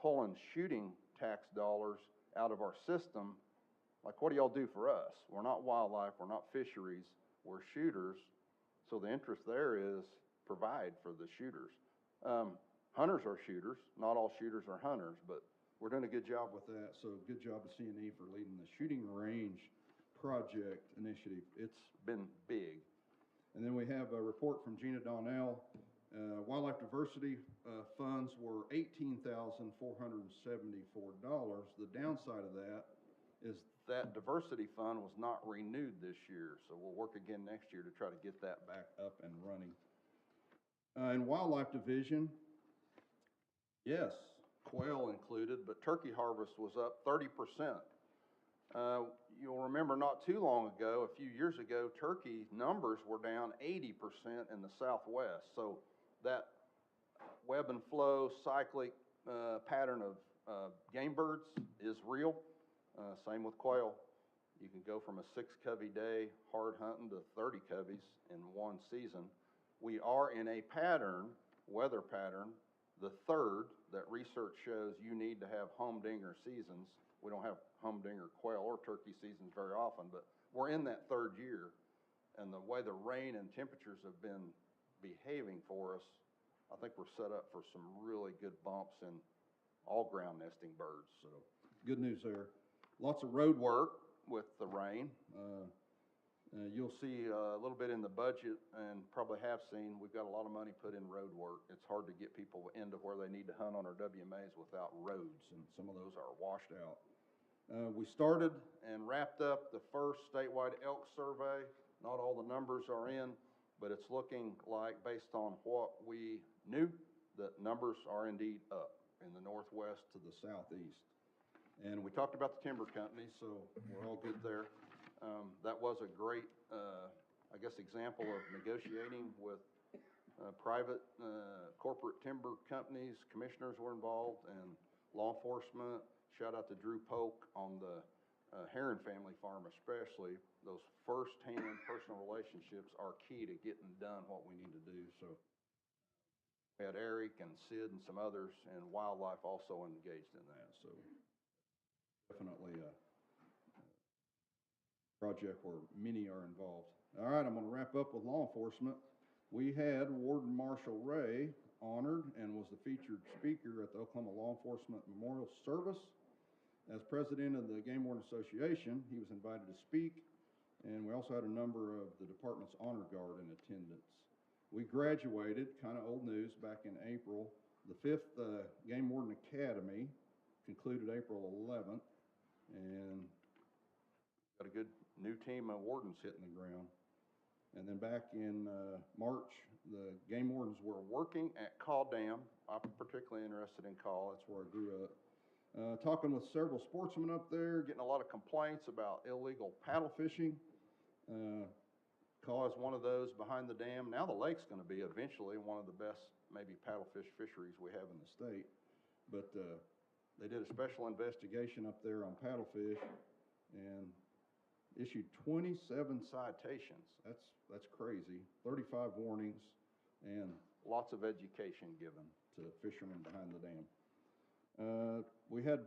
pulling shooting tax dollars out of our system. Like, what do y'all do for us? We're not wildlife, we're not fisheries, we're shooters. So the interest there is provide for the shooters. Hunters are shooters. Not all shooters are hunters, but we're doing a good job with that. So good job to C&E for leading the shooting range project initiative. It's been big. And then we have a report from Gina Donnell. Wildlife diversity funds were $18,474. The downside of that is that diversity fund was not renewed this year, so we'll work again next year to try to get that back up and running. In wildlife division, yes, quail included, but turkey harvest was up 30%. You'll remember not too long ago, a few years ago, turkey numbers were down 80% in the Southwest. So that web and flow cyclic pattern of game birds is real. Same with quail. You can go from a 6-covey day hard hunting to 30 coveys in one season. We are in a pattern, weather pattern, the third that research shows you need to have humdinger seasons. We don't have humdinger quail or turkey seasons very often, but we're in that third year. And the way the rain and temperatures have been behaving for us, I think we're set up for some really good bumps in all ground nesting birds. So good news there. Lots of road work with the rain. You'll see a little bit in the budget and probably have seen, we've got a lot of money put in road work. It's hard to get people into where they need to hunt on our WMAs without roads, and some of those are washed out. We started and wrapped up the first statewide elk survey. Not all the numbers are in, but it's looking like, based on what we knew, that numbers are indeed up in the northwest to the southeast. And we talked about the timber companies, so we're all good there. That was a great, I guess, example of negotiating with private corporate timber companies. Commissioners were involved and law enforcement. Shout out to Drew Polk on the Heron family farm especially. Those first-hand personal relationships are key to getting done what we need to do. So we had Eric and Sid and some others, and wildlife also engaged in that. So definitely a project where many are involved. All right, I'm going to wrap up with law enforcement. We had Warden Marshall Ray honored and was the featured speaker at the Oklahoma Law Enforcement Memorial Service. As president of the Game Warden Association, he was invited to speak, and we also had a number of the department's honor guard in attendance. We graduated, kind of old news, back in April. The 5th Game Warden Academy concluded April 11th, and got a good new team of wardens hitting the ground. And then back in March, the game wardens were working at Caw Dam. I'm particularly interested in Caw. That's where I grew up. Talking with several sportsmen up there, getting a lot of complaints about illegal paddle fishing. Caw is one of those behind the dam. Now the lake's going to be eventually one of the best maybe paddlefish fisheries we have in the state. But they did a special investigation up there on paddlefish and issued 27 citations. That's crazy. 35 warnings and lots of education given to fishermen behind the dam. We had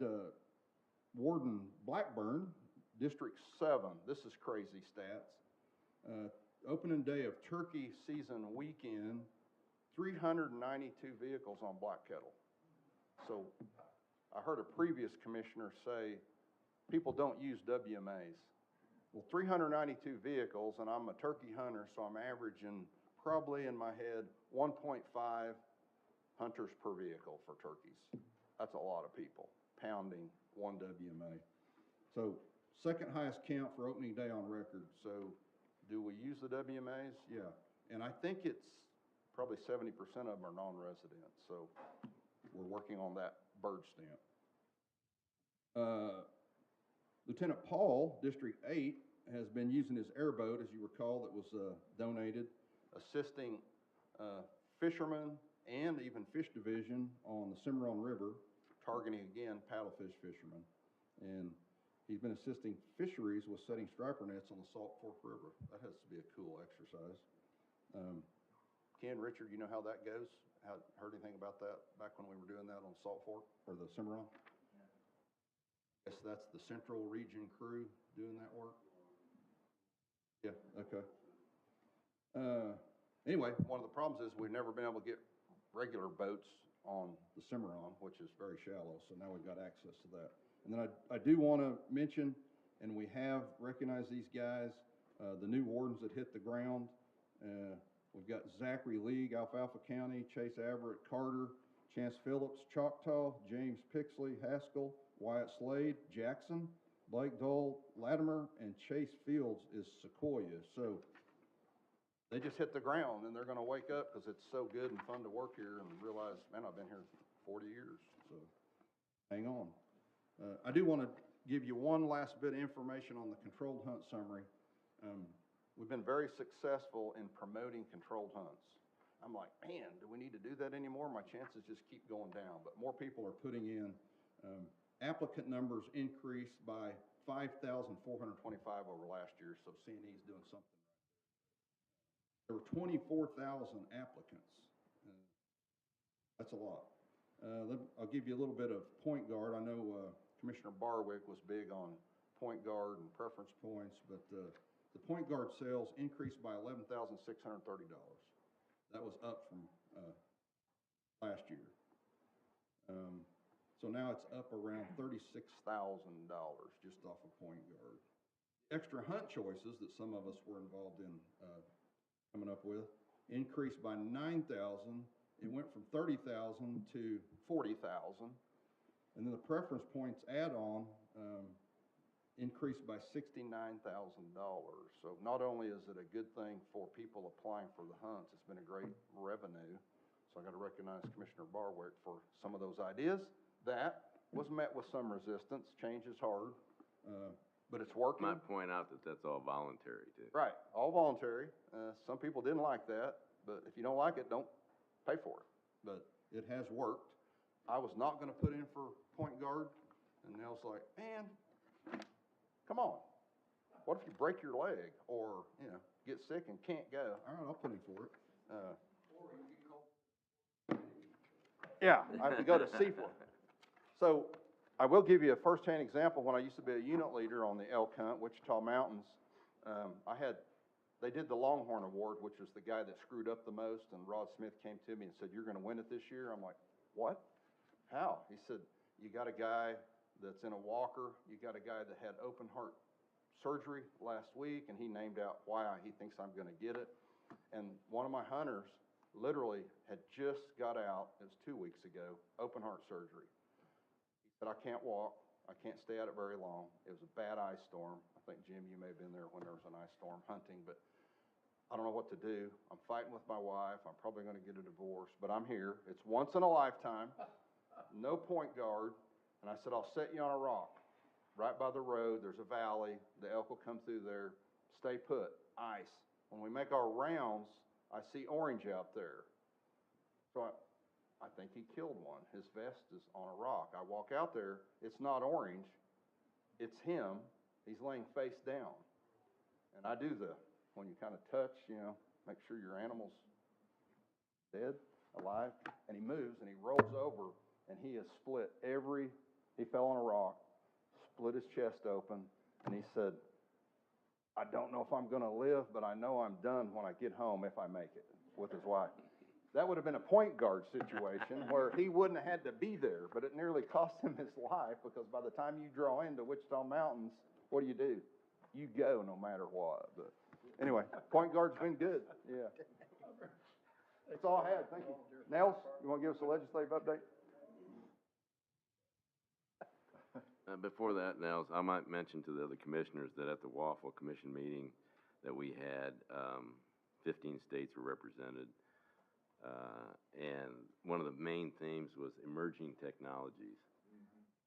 Warden Blackburn, District 7. This is crazy stats. Opening day of turkey season weekend, 392 vehicles on Black Kettle. So I heard a previous commissioner say people don't use WMAs. Well, 392 vehicles, and I'm a turkey hunter, so I'm averaging probably in my head 1.5 hunters per vehicle for turkeys. That's a lot of people pounding one WMA. So second highest count for opening day on record. So do we use the WMAs? Yeah. And I think it's probably 70% of them are non-resident. So we're working on that bird stamp. Lieutenant Paul, District 8, has been using his airboat, as you recall, that was donated, assisting fishermen and even fish division on the Cimarron River, targeting again paddlefish fishermen. And he's been assisting fisheries with setting striper nets on the Salt Fork River. That has to be a cool exercise. Ken, Richard, you know how that goes? Heard anything about that back when we were doing that on Salt Fork or the Cimarron? Guess that's the Central Region crew doing that work? Yeah, okay. Anyway, one of the problems is we've never been able to get regular boats on the Cimarron, which is very shallow, so now we've got access to that. And then I do want to mention, and we have recognized these guys, the new wardens that hit the ground. We've got Zachary League, Alfalfa County, Chase Everett, Carter, Chance Phillips, Choctaw, James Pixley, Haskell, Wyatt Slade, Jackson, Blake Dole, Latimer, and Chase Fields is Sequoia. So they just hit the ground, and they're going to wake up because it's so good and fun to work here and realize, man, I've been here 40 years. So hang on. I do want to give you one last bit of information on the controlled hunt summary. We've been very successful in promoting controlled hunts. I'm like, man, do we need to do that anymore? My chances just keep going down. But more people are putting in. Applicant numbers increased by 5,425 over last year, so C&E's doing something right there. There were 24,000 applicants. That's a lot. I'll give you a little bit of point guard. I know Commissioner Barwick was big on point guard and preference points, but the point guard sales increased by $11,630. That was up from last year. So now it's up around $36,000 just off of point guard. Extra hunt choices that some of us were involved in coming up with increased by $9,000. It went from $30,000 to $40,000. And then the preference points add-on increased by $69,000. So not only is it a good thing for people applying for the hunts, it's been a great revenue. So I got to recognize Commissioner Barwick for some of those ideas. That was met with some resistance. Change is hard, but it's working. Might point out that that's all voluntary too. Right, all voluntary. Some people didn't like that, but if you don't like it, don't pay for it. But it has worked. I was not going to put in for point guard, and Nell's like, man, come on. What if you break your leg or, get sick and can't go? All right, I'll put in for it. Yeah, I have to go to Seaford. So I will give you a firsthand example. When I used to be a unit leader on the elk hunt, Wichita Mountains, they did the Longhorn Award, which was the guy that screwed up the most, and Rod Smith came to me and said, you're going to win it this year? I'm like, what? How? He said, you got a guy that's in a walker, you got a guy that had open heart surgery last week, and he named out why he thinks I'm going to get it. And one of my hunters literally had just got out, it was 2 weeks ago, open heart surgery. He said, I can't walk, I can't stay at it very long. It was a bad ice storm. I think, Jim, you may have been there when there was an ice storm hunting, but I don't know what to do. I'm fighting with my wife, I'm probably going to get a divorce, but I'm here. It's once in a lifetime, no point guard. And I said, I'll set you on a rock right by the road. There's a valley. The elk will come through there. Stay put. Ice. When we make our rounds, I see orange out there. So I think he killed one. His vest is on a rock. I walk out there. It's not orange. It's him. He's laying face down. And I do when you kind of touch, make sure your animal's dead, alive. And he moves and he rolls over and he has split he fell on a rock, split his chest open, and he said, I don't know if I'm going to live, but I know I'm done when I get home if I make it, with his wife. That would have been a point guard situation where he wouldn't have had to be there, but it nearly cost him his life because by the time you draw into Wichita Mountains, what do? You go no matter what. But anyway, point guard's been good. Yeah. That's all I had. Thank you. Nels, you want to give us a legislative update? Before that, Nels, I might mention to the other commissioners that at the Waffle Commission meeting that we had, 15 states were represented. And one of the main themes was emerging technologies.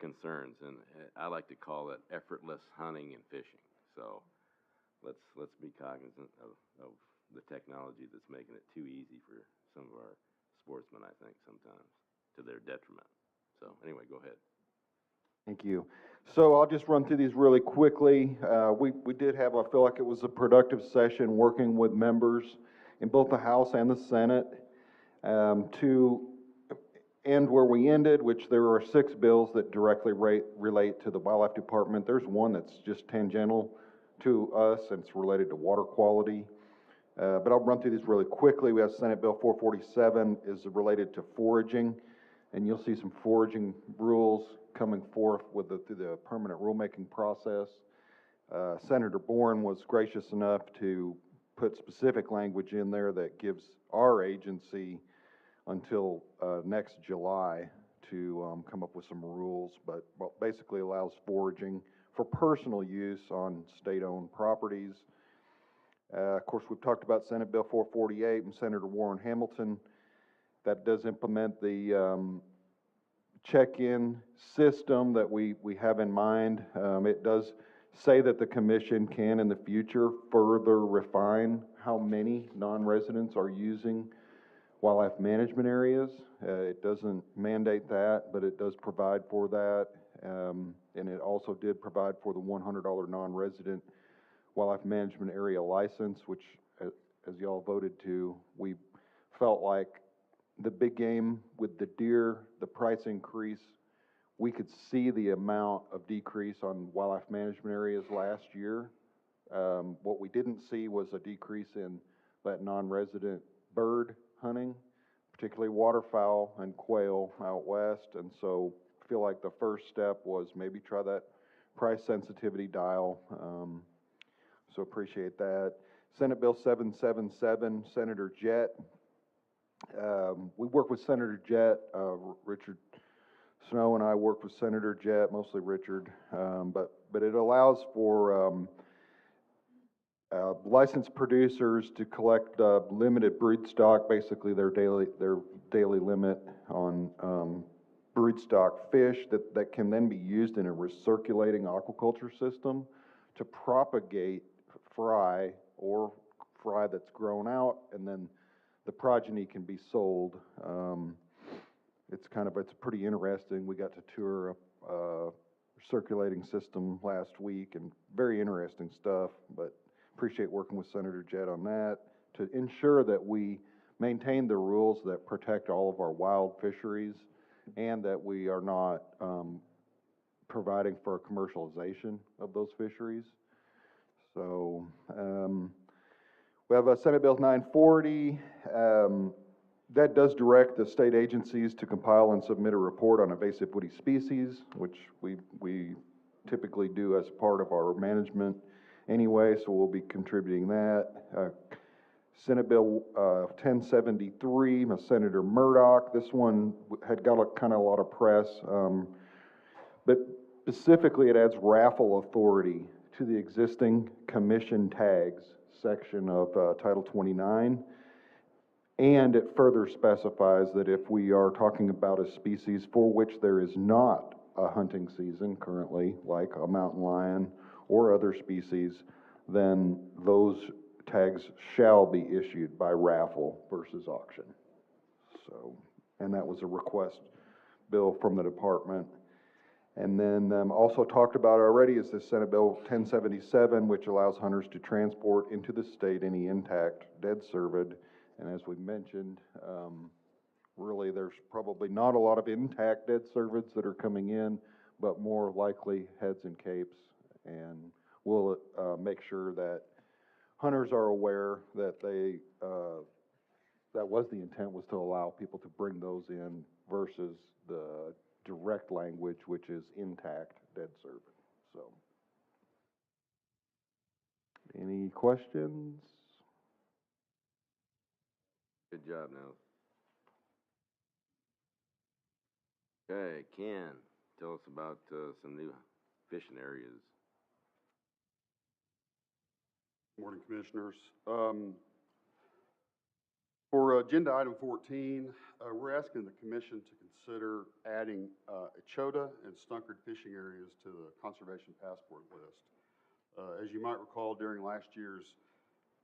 concerns, and I like to call it effortless hunting and fishing. So let's be cognizant of the technology that's making it too easy for some of our sportsmen, I think, sometimes, to their detriment. So anyway, go ahead. Thank you. So I'll just run through these really quickly. We did have, I feel like it was a productive session working with members in both the House and the Senate to end where we ended, which there are 6 bills that directly relate to the Wildlife Department. There's one that's just tangential to us, and it's related to water quality. But I'll run through these really quickly. We have Senate Bill 447 is related to foraging, and you'll see some foraging rules coming forth through the permanent rulemaking process. Senator Bourne was gracious enough to put specific language in there that gives our agency until next July to come up with some rules, but basically allows foraging for personal use on state-owned properties. Of course, we've talked about Senate Bill 448 and Senator Warren Hamilton. That does implement the check-in system that we have in mind. It does say that the commission can, in the future, further refine how many non-residents are using wildlife management areas. It doesn't mandate that, but it does provide for that. And it also did provide for the $100 non-resident wildlife management area license, which, as y'all voted to, we felt like the big game with the deer, the price increase, we could see the amount of decrease on wildlife management areas last year. What we didn't see was a decrease in that non-resident bird hunting, particularly waterfowl and quail out west. And so I feel like the first step was maybe try that price sensitivity dial. So appreciate that. Senate Bill 777, Senator Jett. We work with Senator Jett. Richard Snow and I worked with Senator Jett, mostly Richard. But it allows for licensed producers to collect limited brood stock, basically their daily limit on brood stock fish that can then be used in a recirculating aquaculture system to propagate fry or fry that's grown out, and then the progeny can be sold. It's pretty interesting. We got to tour a circulating system last week, and very interesting stuff, but appreciate working with Senator Jett on that to ensure that we maintain the rules that protect all of our wild fisheries and that we are not providing for a commercialization of those fisheries. So we have Senate Bill 940. That does direct the state agencies to compile and submit a report on invasive woody species, which we typically do as part of our management anyway, so we'll be contributing that. Senate Bill 1073, Senator Murdoch. This one had got a lot of press, but specifically it adds raffle authority to the existing commission tags section of Title 29. And it further specifies that if we are talking about a species for which there is not a hunting season currently, like a mountain lion or other species, then those tags shall be issued by raffle versus auction. So, and that was a request bill from the department. And then also talked about already is the Senate Bill 1077, which allows hunters to transport into the state any intact dead cervid. And as we mentioned, really there's probably not a lot of intact dead cervids that are coming in, but more likely heads and capes. And we'll make sure that hunters are aware that that was the intent, was to allow people to bring those in versus the direct language, which is intact dead cervid. So, any questions? Good job, Nels. Okay, Ken, tell us about some new fishing areas. Morning, Commissioners. For agenda item 14, we're asking the commission to consider adding Echota and Stunkard fishing areas to the conservation passport list. As you might recall, during last year's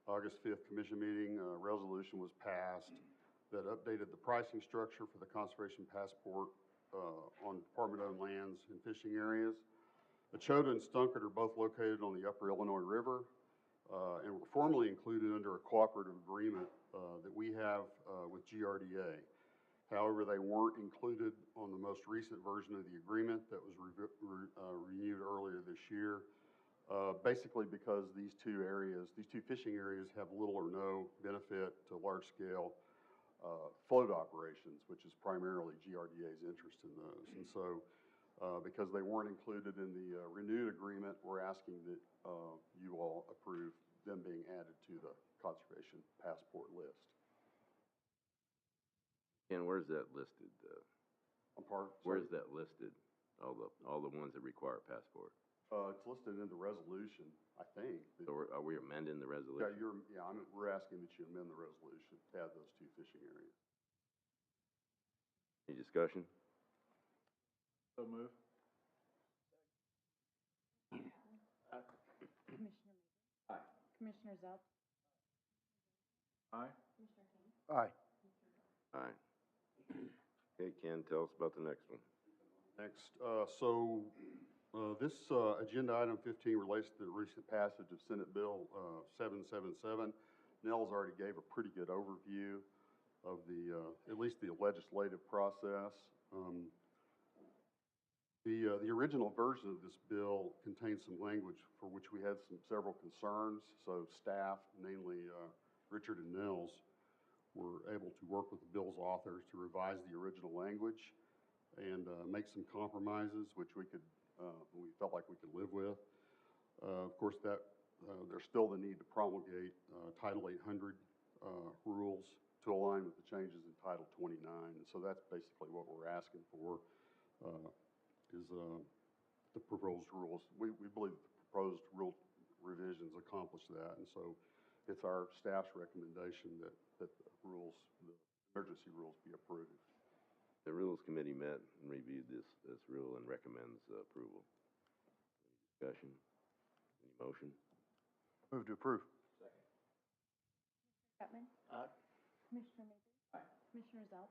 August 5th commission meeting, a resolution was passed that updated the pricing structure for the conservation passport on department-owned lands and fishing areas. Echota and Stunkard are both located on the upper Illinois River and were formally included under a cooperative agreement that we have with GRDA. However, they weren't included on the most recent version of the agreement that was renewed earlier this year. Basically because these two fishing areas have little or no benefit to large-scale float operations, which is primarily GRDA's interest in those. And so, because they weren't included in the renewed agreement, we're asking that you all approve them being added to the conservation passport list. And where's that listed? Where's Sorry? that listed? All the ones that require a passport? It's listed in the resolution, I think. So are we amending the resolution? We're asking that you amend the resolution to add those two fishing areas. Any discussion? So move. Commissioner Mabry? Aye. Commissioner Zelf? Aye. Commissioner King? Aye. Aye. Okay, Ken, tell us about the next one. Next, this agenda item 15 relates to the recent passage of Senate Bill 777. Nels already gave a pretty good overview of at least the legislative process. The original version of this bill contained some language for which we had several concerns. So staff, namely Richard and Nels, were able to work with the bill's authors to revise the original language and make some compromises, which we felt like we could live with. Of course, there's still the need to promulgate Title 800 rules to align with the changes in Title 29. And so that's basically what we're asking for. Is the proposed rules. We believe the proposed rule revisions accomplish that, and so it's our staff's recommendation that the emergency rules be approved. The Rules Committee met and reviewed this rule and recommends approval. Any discussion? Any motion? Move to approve. Second. Chapman? Aye. Commissioner Mabry? Aye. Commissioner Zelf?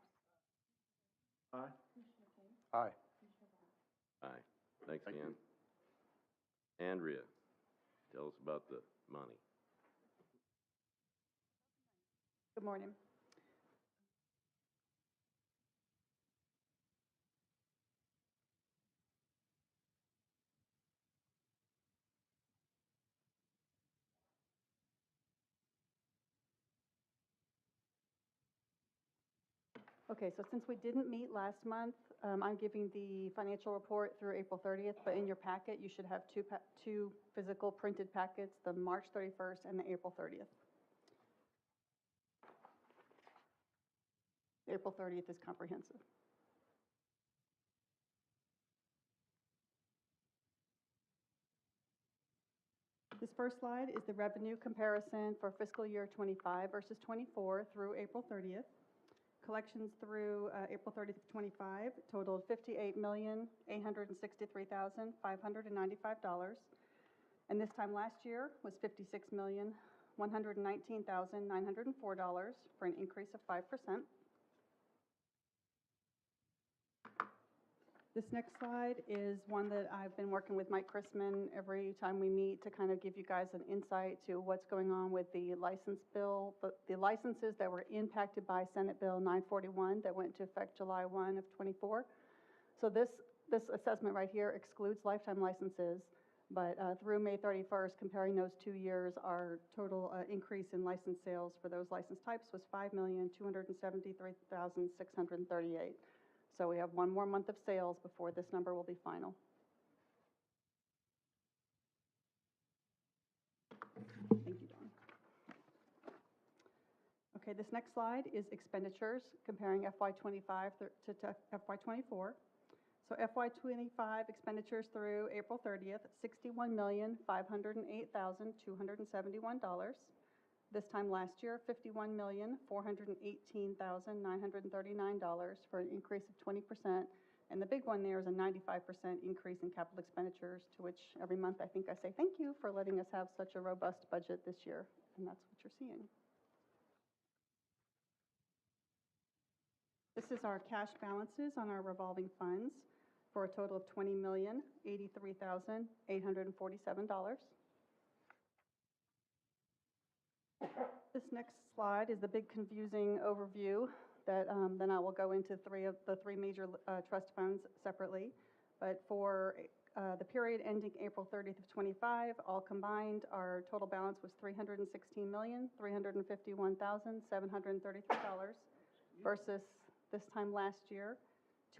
Aye. Commissioner King? Aye. Commissioner Brown? Aye. Thanks, Thank Ken. Andrea, tell us about the money. Good morning. Okay, so since we didn't meet last month, I'm giving the financial report through April 30th, but in your packet, you should have two physical printed packets, the March 31st and the April 30th. April 30th is comprehensive. This first slide is the revenue comparison for fiscal year 25 versus 24 through April 30th. Collections through April 30th, 25 totaled $58,863,595. And this time last year was $56,119,904 for an increase of 5%. This next slide is one that I've been working with Mike Chrisman every time we meet to kind of give you guys an insight to what's going on with the license bill, the licenses that were impacted by Senate Bill 941 that went into effect July 1 of 24. So this assessment right here excludes lifetime licenses, but through May 31st, comparing those 2 years, our total increase in license sales for those license types was $5,273,638. So we have one more month of sales before this number will be final. Thank you, Dawn. Okay, this next slide is expenditures comparing FY25 to FY24. So FY25 expenditures through April 30th, $61,508,271. This time last year, $51,418,939 for an increase of 20%. And the big one there is a 95% increase in capital expenditures, to which every month I think I say thank you for letting us have such a robust budget this year. And that's what you're seeing. This is our cash balances on our revolving funds for a total of $20,083,847. This next slide is the big confusing overview that then I will go into the three major trust funds separately. But for the period ending April 30th of 25, all combined, our total balance was $316,351,733 versus this time last year,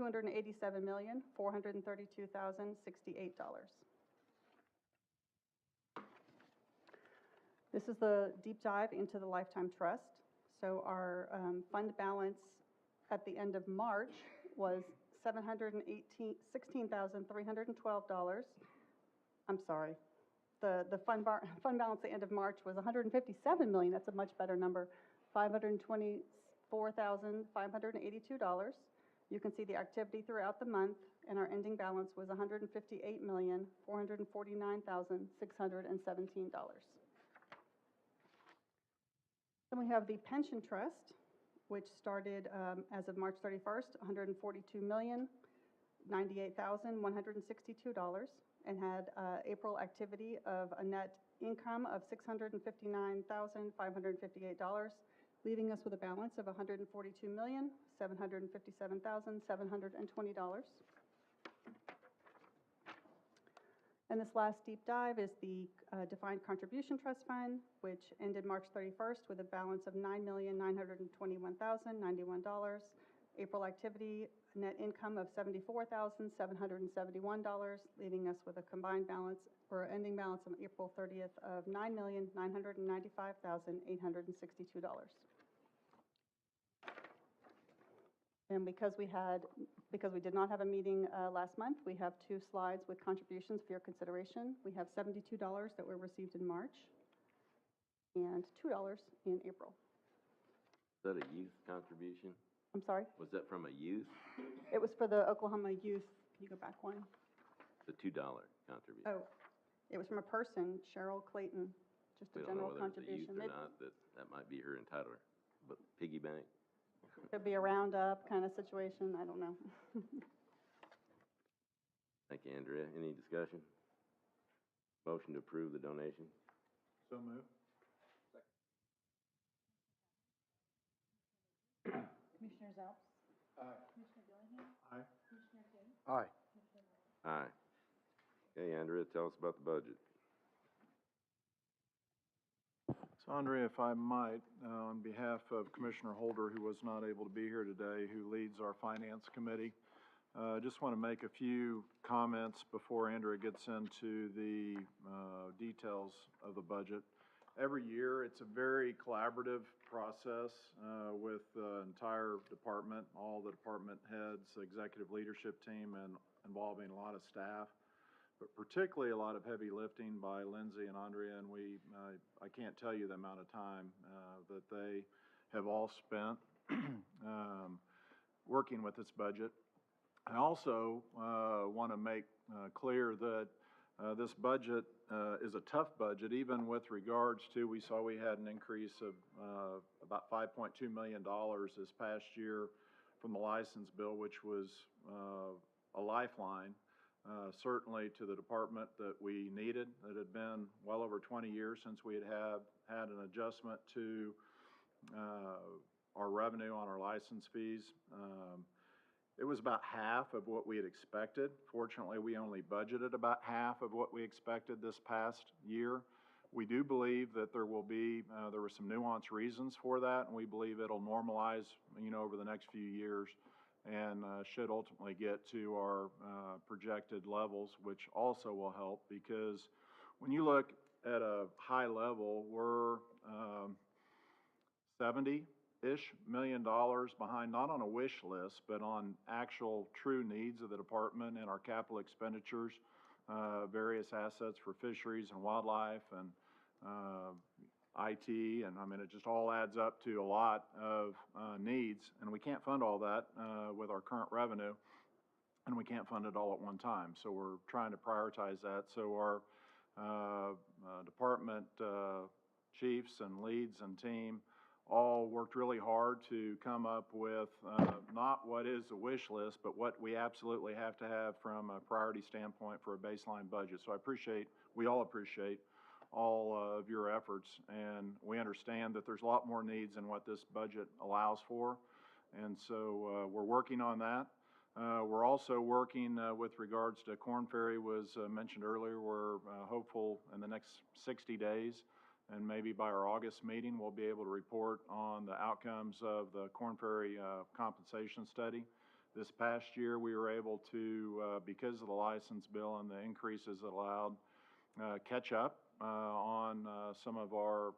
$287,432,068. This is the deep dive into the Lifetime Trust. So our fund balance at the end of March was $16,312. I'm sorry. The fund balance at the end of March was $157 million. That's a much better number. $524,582. You can see the activity throughout the month, and our ending balance was $158,449,617. Then we have the pension trust, which started as of March 31st, $142,098,162, and had April activity of a net income of $659,558, leaving us with a balance of $142,757,720. And this last deep dive is the Defined Contribution Trust Fund, which ended March 31st with a balance of $9,921,091. April activity, net income of $74,771, leaving us with a combined balance or ending balance on April 30th of $9,995,862. And because we did not have a meeting last month, we have two slides with contributions for your consideration. We have $72 that were received in March and $2 in April. Is that a youth contribution? I'm sorry? Was that from a youth? It was for the Oklahoma Youth. Can you go back one? The $2 contribution. Oh, it was from a person, Cheryl Clayton, just a general contribution. We don't know whether it's a youth or not, that might be her entitlement. But piggy bank? Could be a roundup kind of situation, I don't know. Thank you, Andrea. Any discussion? Motion to approve the donation? So moved. Commissioner Zelps? Aye. Commissioner Dillingham? Aye. Commissioner King? Aye. Commissioner Rea? Aye. Okay, Andrea, tell us about the budget. So Andrea, if I might, on behalf of Commissioner Holder, who was not able to be here today, who leads our Finance Committee, just want to make a few comments before Andrea gets into the details of the budget. Every year, it's a very collaborative process with the entire department, all the department heads, executive leadership team, and involving a lot of staff. But particularly a lot of heavy lifting by Lindsay and Andrea, and I can't tell you the amount of time that they have all spent working with this budget. I also want to make clear that this budget is a tough budget, even with regards to, we saw we had an increase of about $5.2 million this past year from the license bill, which was a lifeline. Certainly to the department that we needed. It had been well over 20 years since we had an adjustment to our revenue on our license fees. It was about half of what we had expected. Fortunately, we only budgeted about half of what we expected this past year. We do believe that there were some nuanced reasons for that, and we believe it'll normalize, over the next few years, and should ultimately get to our projected levels, which also will help, because when you look at a high level, we're $70-ish million behind, not on a wish list, but on actual true needs of the department and our capital expenditures, various assets for fisheries and wildlife, and IT, and I mean, it just all adds up to a lot of needs, and we can't fund all that with our current revenue, and we can't fund it all at one time. So we're trying to prioritize that. So our department chiefs and leads and team all worked really hard to come up with not what is a wish list, but what we absolutely have to have from a priority standpoint for a baseline budget. So we all appreciate all of your efforts, and we understand that there's a lot more needs than what this budget allows for, and so we're working on that. We're also working with regards to Corn Ferry was mentioned earlier. We're hopeful in the next 60 days, and maybe by our August meeting, we'll be able to report on the outcomes of the Corn Ferry compensation study. This past year, we were able to, because of the license bill and the increases allowed, catch up on some of our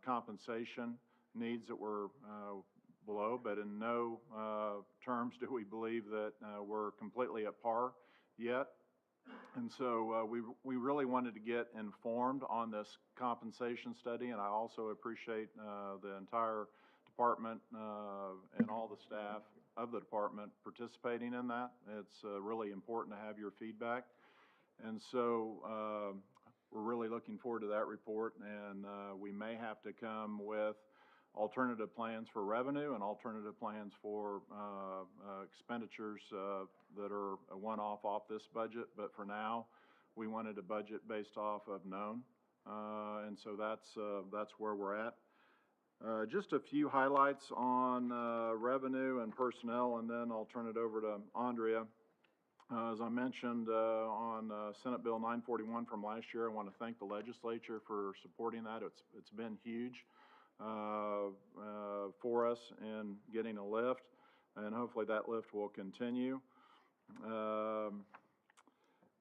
compensation needs that were below, but in no terms do we believe that we're completely at par yet. And so we really wanted to get informed on this compensation study, and I also appreciate the entire department and all the staff of the department participating in that. It's really important to have your feedback. And so we're really looking forward to that report, and we may have to come with alternative plans for revenue and alternative plans for expenditures that are a one-off off this budget. But for now, we wanted a budget based off of known, and so that's where we're at. Just a few highlights on revenue and personnel, and then I'll turn it over to Andrea. As I mentioned on Senate Bill 941 from last year, I want to thank the legislature for supporting that. It's been huge for us in getting a lift, and hopefully that lift will continue.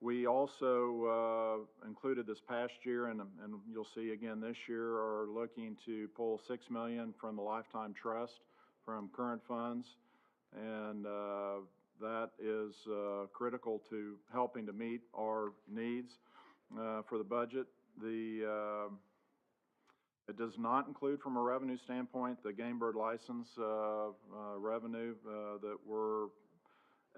We also included this past year, and you'll see again this year, are looking to pull $6 million from the Lifetime Trust from current funds, and that is critical to helping to meet our needs for the budget. It does not include, from a revenue standpoint, the game bird license revenue that we're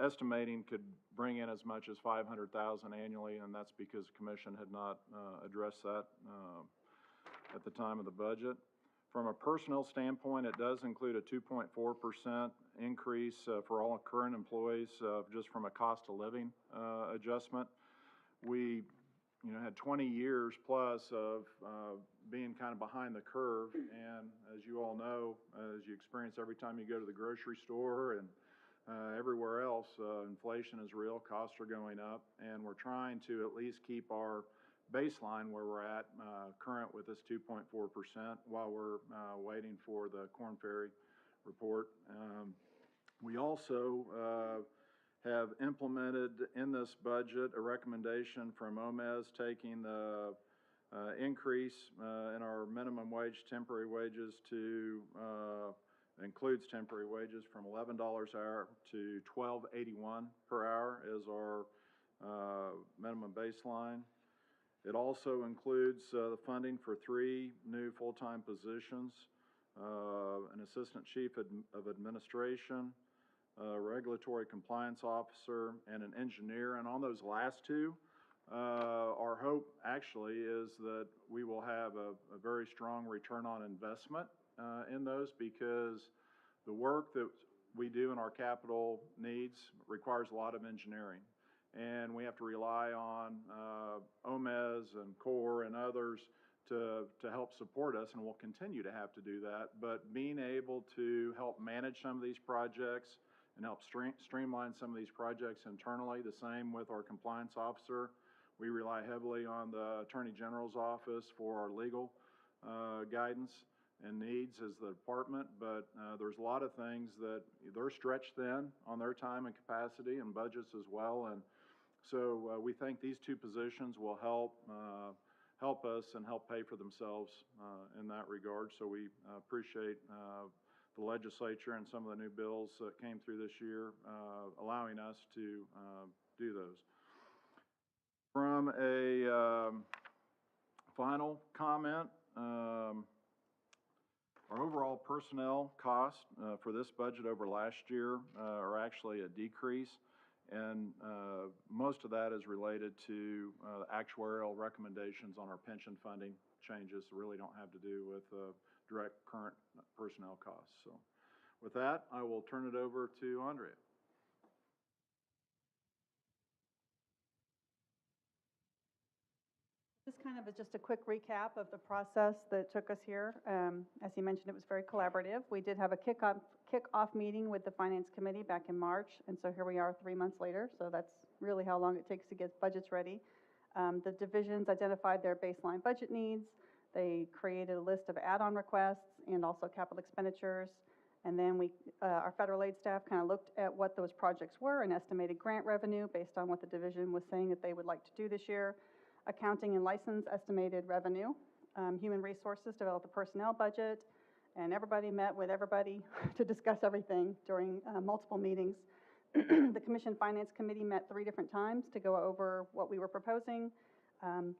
estimating could bring in as much as $500,000 annually, and that's because the commission had not addressed that at the time of the budget. From a personnel standpoint, it does include a 2.4% increase for all current employees just from a cost of living adjustment. We had 20 years plus of being kind of behind the curve, and as you all know, as you experience every time you go to the grocery store and everywhere else, inflation is real, costs are going up, and we're trying to at least keep our baseline where we're at current with this 2.4% while we're waiting for the Corn Ferry report. We also have implemented in this budget a recommendation from OMES taking the increase in our minimum wage, temporary wages to includes temporary wages from $11 an hour to $12.81 per hour as our minimum baseline. It also includes the funding for 3 new full-time positions, an assistant chief of administration, a regulatory compliance officer, and an engineer. And on those last 2, our hope actually is that we will have a very strong return on investment in those, because the work that we do in our capital needs requires a lot of engineering. And we have to rely on OMES and CORE and others to help support us, and we'll continue to have to do that. But being able to help manage some of these projects and help streamline some of these projects internally, the same with our compliance officer. We rely heavily on the Attorney General's office for our legal guidance and needs as the department, but there's a lot of things that they're stretched thin on their time and capacity and budgets as well, and so we think these 2 positions will help us and help pay for themselves in that regard. So we appreciate the legislature and some of the new bills that came through this year allowing us to do those. From a final comment, Our overall personnel costs for this budget over last year are actually a decrease, and most of that is related to actuarial recommendations on our pension funding changes. Really don't have to do with direct current personnel costs. So with that, I will turn it over to Andrea. This kind of is just a quick recap of the process that took us here. As he mentioned, it was very collaborative. We did have a kick-off meeting with the Finance Committee back in March, and so here we are 3 months later. So that's really how long it takes to get budgets ready. The divisions identified their baseline budget needs. They created a list of add-on requests and also capital expenditures. And then our federal aid staff kind of looked at what those projects were and estimated grant revenue based on what the division was saying that they would like to do this year. Accounting and license estimated revenue. Human resources developed a personnel budget, and everybody met with everybody to discuss everything during multiple meetings. The Commission Finance Committee met 3 different times to go over what we were proposing.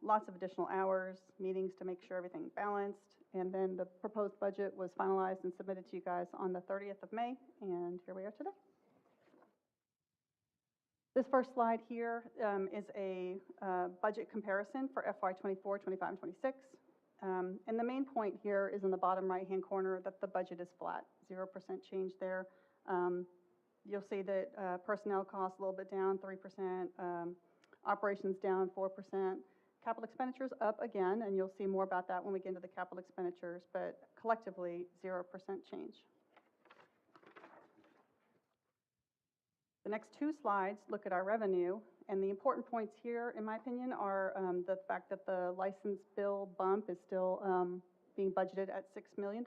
Lots of additional hours, meetings to make sure everything balanced, and then the proposed budget was finalized and submitted to you guys on the 30th of May, and here we are today. This first slide here is a budget comparison for FY '24, '25, and '26. And the main point here is in the bottom right-hand corner that the budget is flat, 0% change there. You'll see that personnel costs a little bit down, 3%, operations down 4%. Capital expenditures up again, and you'll see more about that when we get into the capital expenditures, but collectively 0% change. The next 2 slides look at our revenue, and the important points here, in my opinion, are the fact that the license bill bump is still being budgeted at $6 million,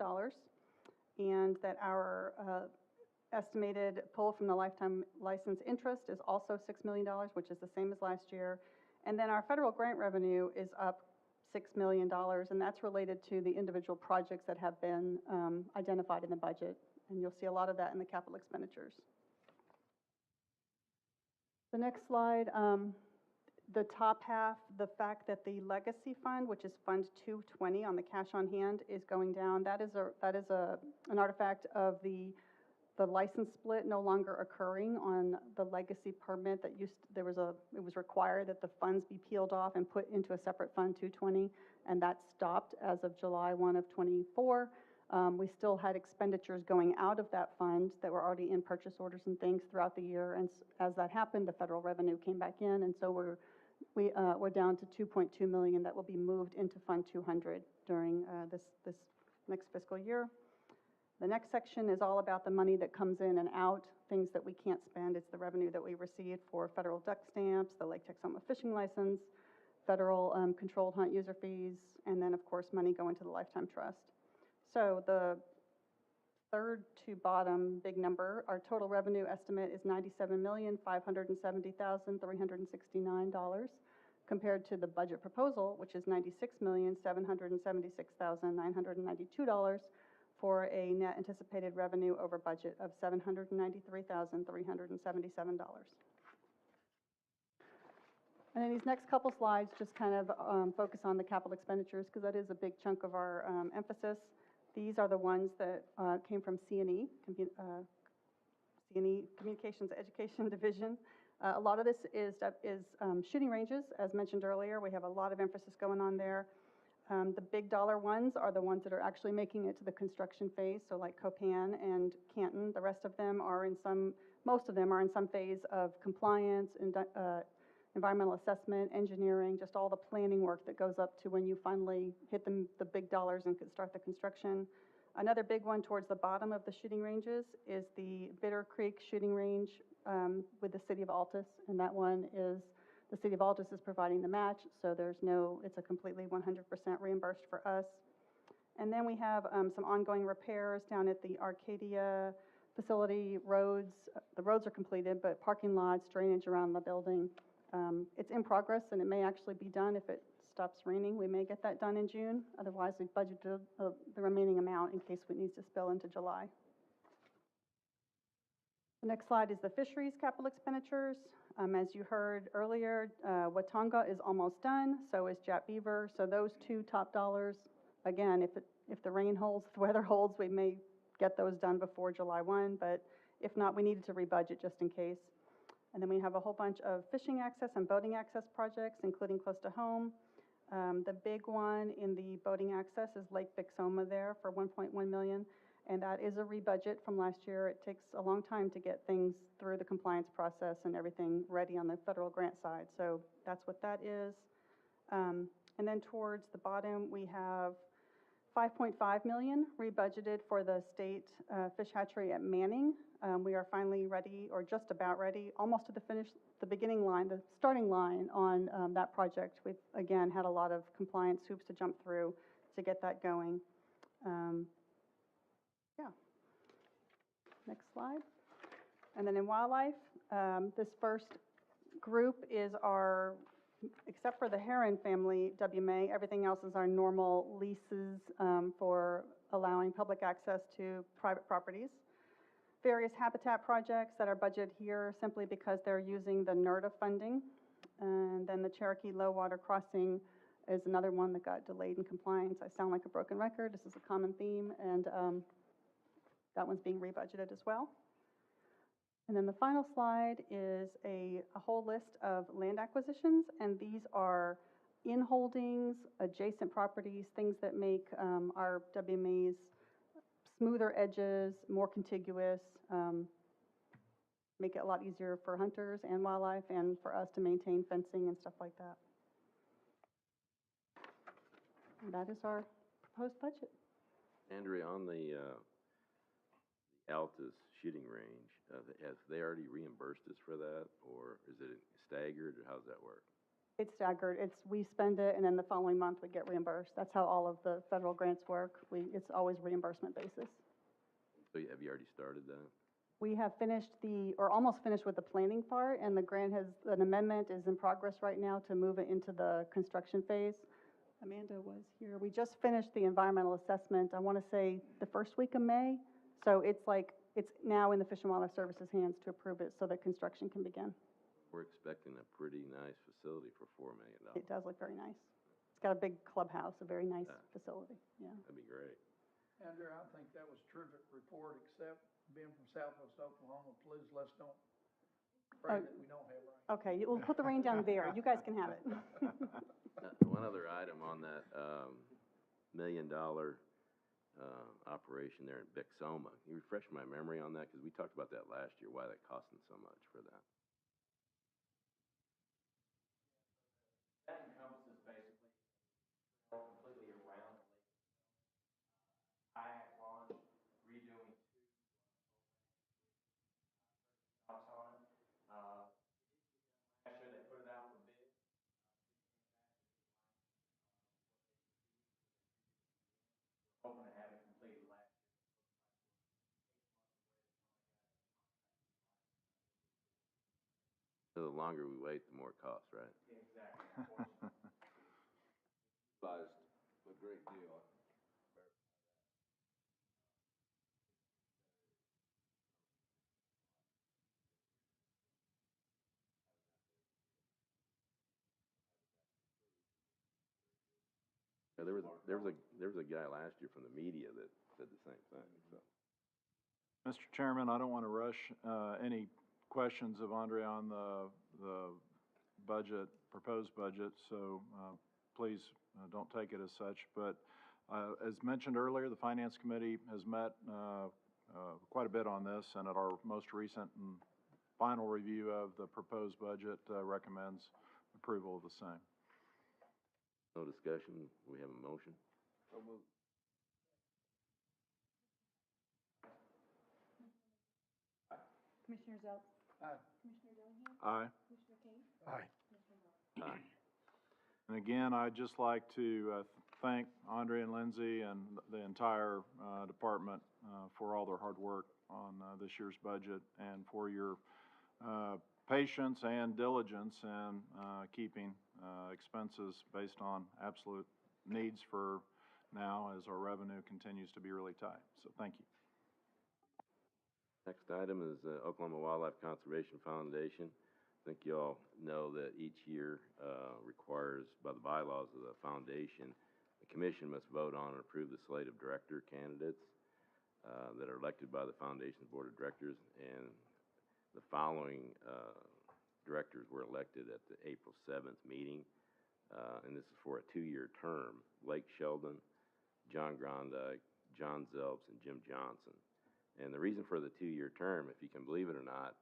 and that our estimated pull from the lifetime license interest is also $6 million, which is the same as last year. And then our federal grant revenue is up $6 million, and that's related to the individual projects that have been identified in the budget. And you'll see a lot of that in the capital expenditures. The next slide, the top half, the fact that the legacy fund, which is Fund 220 on the cash on hand, is going down. That is an artifact of the license split no longer occurring on the legacy permit that it was required that the funds be peeled off and put into a separate Fund 220, and that stopped as of July 1 of *24. We still had expenditures going out of that fund that were already in purchase orders and things throughout the year, and as that happened, the federal revenue came back in, and so we're down to $2.2 million that will be moved into Fund 200 during this next fiscal year. The next section is all about the money that comes in and out, things that we can't spend. It's the revenue that we received for federal duck stamps, the Lake Texoma fishing license, federal controlled hunt user fees, and then, of course, money going to the Lifetime Trust. So the third to bottom big number, our total revenue estimate is $97,570,369 compared to the budget proposal, which is $96,776,992 for a net anticipated revenue over budget of $793,377. And then these next couple slides just kind of focus on the capital expenditures because that is a big chunk of our emphasis. These are the ones that came from C&E, Communications Education Division. A lot of this is shooting ranges, as mentioned earlier. We have a lot of emphasis going on there. The big dollar ones are the ones that are actually making it to the construction phase, so like Copan and Canton. The rest of them are most of them are in some phase of compliance, environmental assessment, engineering, just all the planning work that goes up to when you finally hit the big dollars and can start the construction. Another big one towards the bottom of the shooting ranges is the Bitter Creek shooting range with the City of Altus, and that one is, the City of Altus is providing the match, so it's a completely 100% reimbursed for us. And then we have some ongoing repairs down at the Arcadia facility, roads. The roads are completed, but parking lots, drainage around the building. It's in progress, and it may actually be done if it stops raining. We may get that done in June. Otherwise, we budgeted the remaining amount in case it needs to spill into July. The next slide is the fisheries capital expenditures. As you heard earlier, Watonga is almost done, so is Jat Beaver. So those 2 top dollars, again, if the rain holds, if the weather holds, we may get those done before July 1, but if not, we needed to rebudget just in case. And then we have a whole bunch of fishing access and boating access projects, including close to home. The big one in the boating access is Lake Bixoma there for 1.1 million, and that is a rebudget from last year. It takes a long time to get things through the compliance process and everything ready on the federal grant side, so that's what that is. And then towards the bottom, we have 5.5 million rebudgeted for the state fish hatchery at Manning. We are finally ready, or just about ready, almost to the beginning line, the starting line on that project. We've, again, had a lot of compliance hoops to jump through to get that going. Yeah. Next slide. And then in wildlife, this first group is our, except for the heron family WMA, everything else is our normal leases for allowing public access to private properties. Various habitat projects that are budgeted here simply because they're using the NERDA funding. And then the Cherokee Low Water Crossing is another one that got delayed in compliance. I sound like a broken record. This is a common theme, and that one's being rebudgeted as well. And then the final slide is a whole list of land acquisitions, and these are in holdings, adjacent properties, things that make our WMAs smoother edges, more contiguous, make it a lot easier for hunters and wildlife and for us to maintain fencing and stuff like that. And that is our proposed budget. Andrea, on the Altus shooting range, have they already reimbursed us for that, or is it staggered, or how does that work? It's staggered. We spend it, and then the following month we get reimbursed. That's how all of the federal grants work. It's always reimbursement basis. So have you already started that? We have finished or almost finished with the planning part, and the grant an amendment is in progress right now to move it into the construction phase. Amanda was here. We just finished the environmental assessment, I want to say the first week of May. So it's now in the Fish and Wildlife Services hands to approve it so that construction can begin. We're expecting a pretty nice facility for $4 million. It does look very nice. It's got a big clubhouse, a very nice facility, yeah. That'd be great. Andrew, I think that was a terrific report, except being from Southwest Oklahoma, please let's don't pray that we don't have rain. Okay, we'll put the rain down there. You guys can have it. One other item on that $1 million operation there in Bixoma. Can you refresh my memory on that? Because we talked about that last year, why that costing so much for that. That encompasses basically completely around the lake. Kayak launch, redoing 2 stops on it. Last year they put it out for bid. We're hoping to have it completed last year. So the longer we wait, the more it costs, right? Exactly. Utilized a great deal. Yeah, there was a guy last year from the media that said the same thing, so. Mr. Chairman, I don't want to rush any questions of Andrea on the budget, proposed budget, so please don't take it as such. But as mentioned earlier, the Finance Committee has met quite a bit on this, and at our most recent and final review of the proposed budget recommends approval of the same. No discussion, we have a motion. So moved. Commissioner Zeltz? Aye. Commissioner Dillingham? Aye. Commissioner King? Aye. Commissioner Hall? Aye. And again, I'd just like to thank Andre and Lindsay and the entire department for all their hard work on this year's budget and for your patience and diligence in keeping expenses based on absolute needs for now as our revenue continues to be really tight. So thank you. Next item is Oklahoma Wildlife Conservation Foundation. I think you all know that each year requires, by the bylaws of the foundation, The commission must vote on and approve the slate of director candidates that are elected by the Foundation's Board of Directors, and the following directors were elected at the April 7th meeting, and this is for a 2-year term: Blake Sheldon, John Grondike, John Zelps, and Jim Johnson. And the reason for the 2-year term, if you can believe it or not,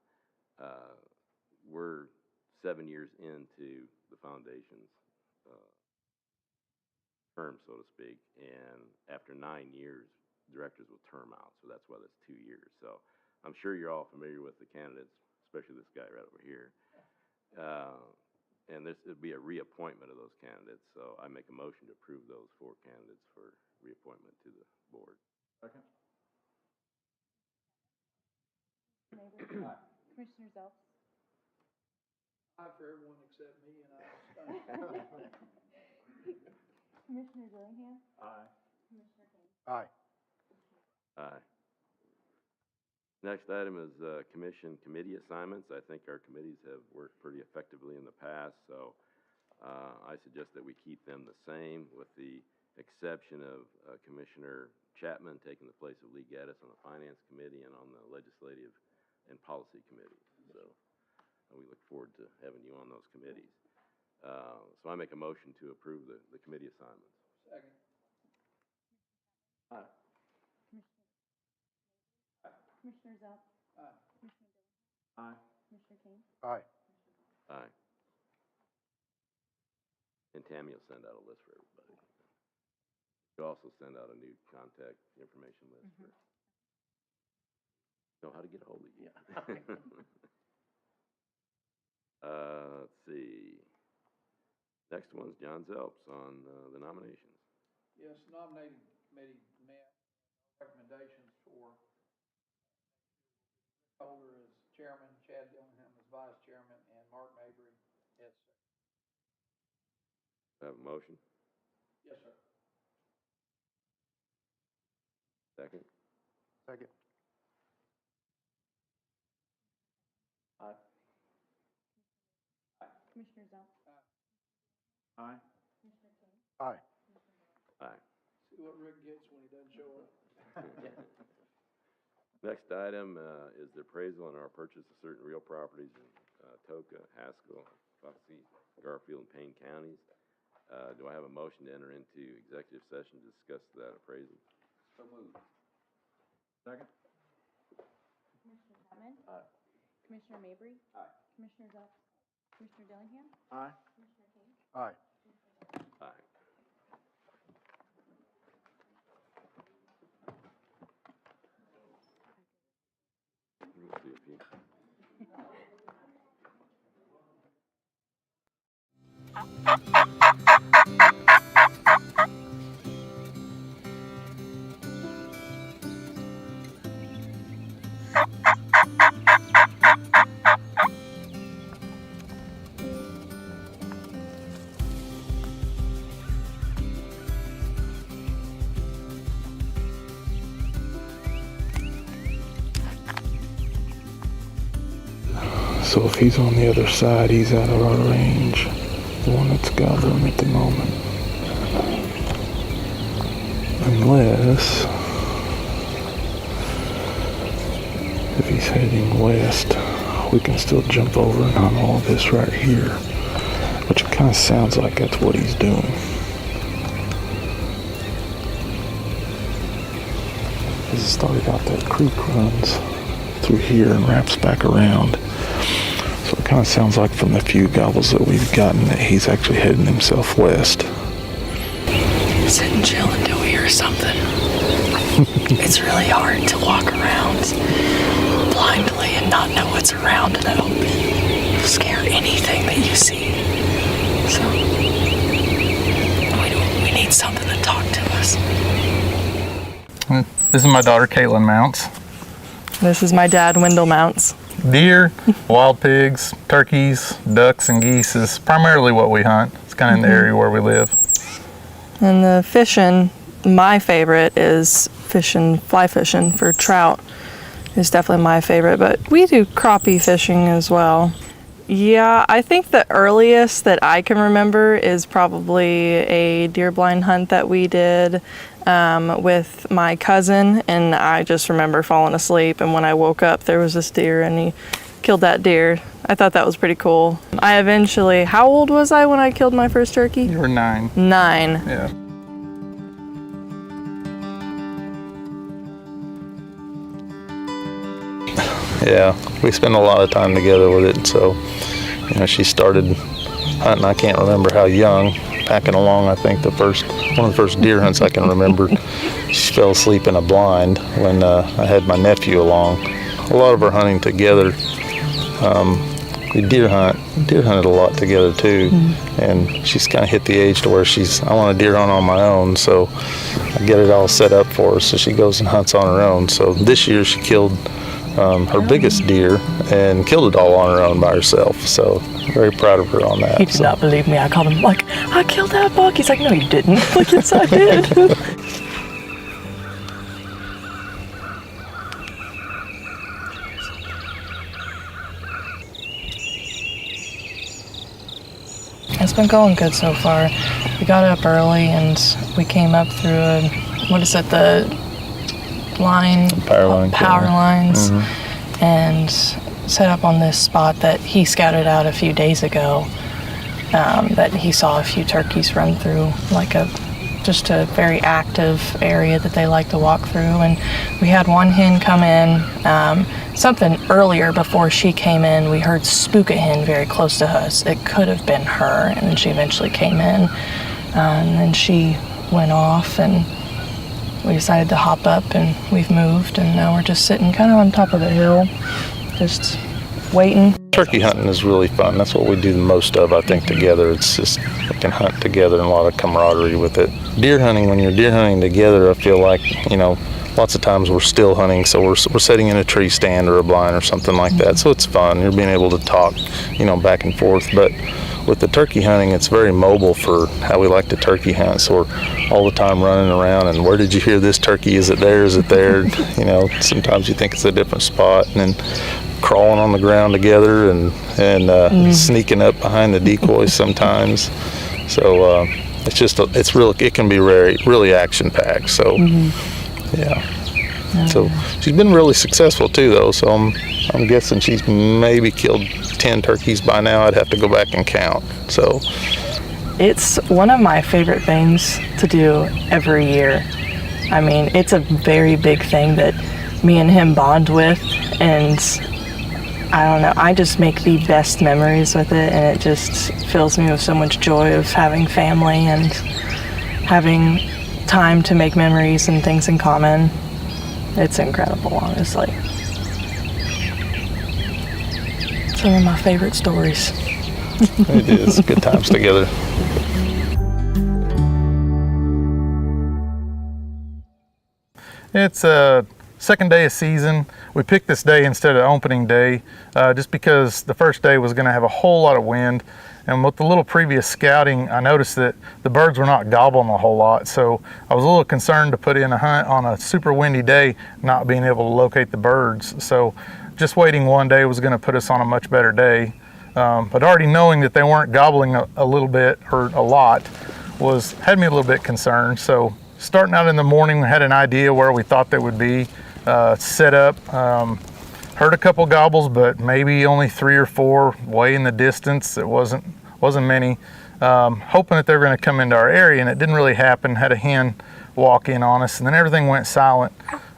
we're 7 years into the Foundation's term, so to speak, and after 9 years, directors will term out, so that's why that's 2 years. So I'm sure you're all familiar with the candidates, especially this guy right over here. And this would be a reappointment of those candidates, so I make a motion to approve those 4 candidates for reappointment to the board. Second. Commissioner Zelps? Aye for everyone except me, and I abstain. Commissioner Dillingham? Aye. Commissioner Kane? Aye. Aye. Next item is commission committee assignments. I think our committees have worked pretty effectively in the past, so I suggest that we keep them the same, with the exception of Commissioner Chapman taking the place of Lee Gaddis on the Finance Committee and on the Legislative and Policy Committee. So we look forward to having you on those committees. So I make a motion to approve the committee assignments. Second. Aye. Commissioner Zelps? Aye. Commissioner Dillingham? Aye. Commissioner Kane? Aye. Aye. And Tammy will send out a list for everybody. She'll also send out a new contact information list for know how to get a hold of you. Let's see. Next one's John Zelps on the nominations. Yes, nominating committee met. Recommendations for Holder as chairman, Chad Dillingham as vice chairman, and Mark Mabry as secretary. Have a motion? Yes, sir. Second? Second. Aye. Commissioner Zelps? Aye. Commissioner Kane? Aye. Aye. See what Rick gets when he doesn't show up. Next item is the appraisal on our purchase of certain real properties in Toka, Haskell, Foxy, Garfield, and Payne counties. Do I have a motion to enter into executive session to discuss that appraisal? So moved. Second. Commissioner Chapman? Aye. Commissioner Mabry? Aye. Commissioner Zelps? Commissioner Dillingham? Aye. Commissioner Kane? Aye. Aye. Let me see if you... So if he's on the other side, he's out of our range. The one that's gobbling at the moment. Unless, if he's heading west, we can still jump over and on all this right here. Which it kind of sounds like that's what he's doing. As it started out, that creek runs through here and wraps back around. So it kind of sounds like from the few gobbles that we've gotten that he's actually heading himself west. Sit and chill until we hear something. It's really hard to walk around blindly and not know what's around in the open. It'll scare anything that you see. So we need something to talk to us. This is my daughter, Caitlin Mounts. This is my dad, Wendell Mounts. Deer, wild pigs, turkeys, ducks, and geese is primarily what we hunt. It's kind of in the area where we live. And the fishing, my favorite is fly fishing for trout is definitely my favorite, but we do crappie fishing as well. Yeah, I think the earliest that I can remember is probably a deer blind hunt that we did with my cousin, and I just remember falling asleep, and when I woke up there was this deer and he killed that deer. I thought that was pretty cool. I eventually, how old was I when I killed my first turkey? You were 9. 9. Yeah. Yeah, we spend a lot of time together with it. So, you know, she started hunting, I can't remember how young, packing along, I think one of the first deer hunts I can remember. She fell asleep in a blind when I had my nephew along. A lot of our hunting together, we deer hunted a lot together too. And she's kind of hit the age to where I want to deer hunt on my own, so I get it all set up for her so she goes and hunts on her own. So this year she killed her biggest deer and killed it all on her own by herself. So very proud of her on that. He did not believe me. I called him like, I killed that buck. He's like, no, you didn't. Like, yes, I did. It's been going good so far. We got up early and we came up through the power lines, and set up on this spot that he scouted out a few days ago, that he saw a few turkeys run through, like just a very active area that they like to walk through. And we had one hen come in, something earlier before she came in, we heard spook a hen very close to us. It could have been her, and then she eventually came in, and then she went off, and we decided to hop up, and we've moved, and now we're just sitting kind of on top of a hill, just waiting. Turkey hunting is really fun. That's what we do the most of, I think, together. It's just, we can hunt together and a lot of camaraderie with it. Deer hunting, when you're deer hunting together, I feel like, you know, lots of times we're still hunting, so we're sitting in a tree stand or a blind or something like that, so it's fun. You're being able to talk, you know, back and forth. But with the turkey hunting, it's very mobile for how we like to turkey hunt, so we're all the time running around, and where did you hear this turkey? Is it there? Is it there? You know, sometimes you think it's a different spot, and then crawling on the ground together and sneaking up behind the decoys sometimes. So it can be really action-packed, so yeah. So she's been really successful too, though, so I'm guessing she's maybe killed 10 turkeys by now. I'd have to go back and count. So It's one of my favorite things to do every year. I mean, it's a very big thing that me and him bond with, and I don't know, I just make the best memories with it, and it just fills me with so much joy of having family and having time to make memories and things in common. It's incredible, honestly. Some of my favorite stories. It is. Good times together. It's second day of season. We picked this day instead of opening day just because the first day was going to have a whole lot of wind. And with the little previous scouting, I noticed that the birds were not gobbling a whole lot. So I was a little concerned to put in a hunt on a super windy day, not being able to locate the birds. So just waiting one day was going to put us on a much better day. But already knowing that they weren't gobbling a little bit or a lot had me a little bit concerned. So starting out in the morning, we had an idea where we thought they would be set up. Heard a couple gobbles, but maybe only 3 or 4 way in the distance. It wasn't many. Hoping that they were going to come into our area, and it didn't really happen. Had a hen walk in on us, and then everything went silent.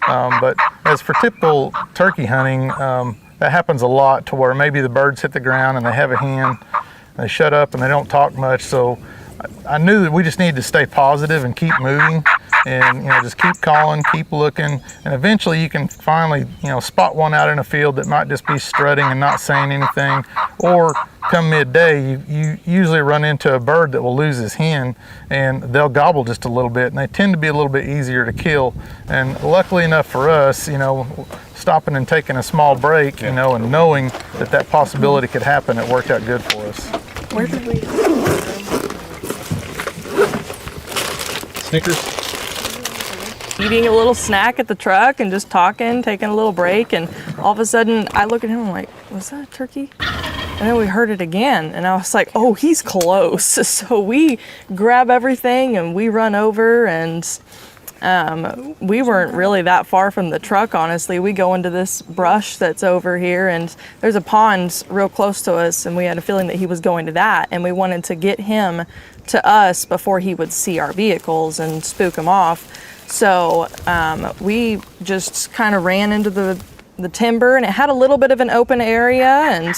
But as for typical turkey hunting, that happens a lot, to where maybe the birds hit the ground and they have a hen, they shut up and they don't talk much. So I knew that we just needed to stay positive and keep moving, and just keep calling, keep looking, and eventually you can finally spot one out in a field that might just be strutting and not saying anything. Or come midday, you usually run into a bird that will lose his hen, and they'll gobble just a little bit, and they tend to be a little bit easier to kill. And luckily enough for us, stopping and taking a small break, and knowing that possibility could happen, it worked out good for us. Where did we? Snickers? Eating a little snack at the truck and just talking, taking a little break, and all of a sudden I look at him and I'm like, was that a turkey? And then we heard it again, and I was like, oh, he's close. So we grab everything and we run over, and we weren't really that far from the truck, honestly. We go into this brush that's over here, and there's a pond real close to us, and we had a feeling that he was going to that, and we wanted to get him to us before he would see our vehicles and spook him off. So we just kind of ran into the timber, and it had a little bit of an open area, and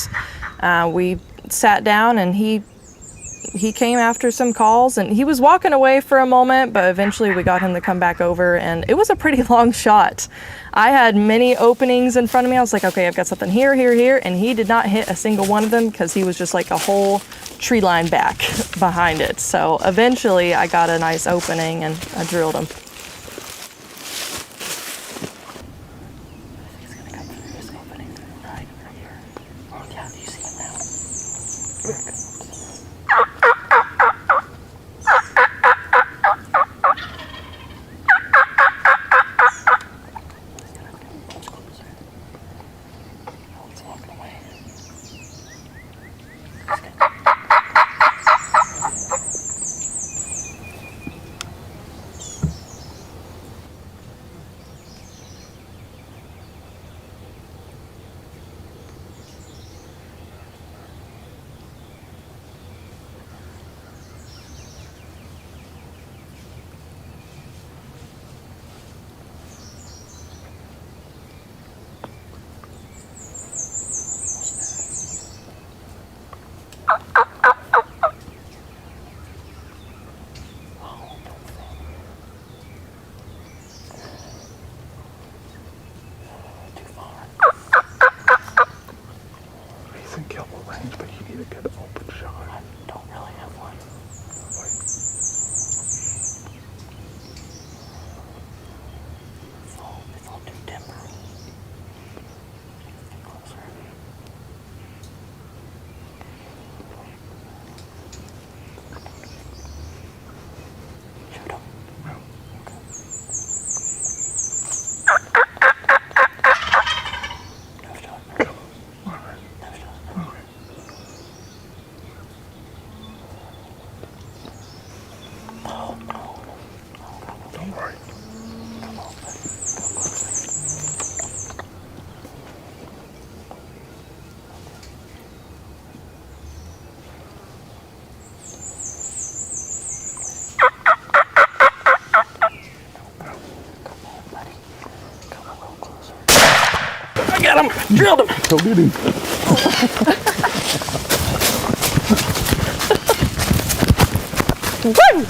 we sat down, and he came after some calls, and he was walking away for a moment, but eventually we got him to come back over, and it was a pretty long shot. I had many openings in front of me. I was like, okay, I've got something here, and he did not hit a single one of them because he was just like a whole tree line back behind it. So eventually I got a nice opening, and I drilled him. Got him! Drilled him! Go get him. Woo!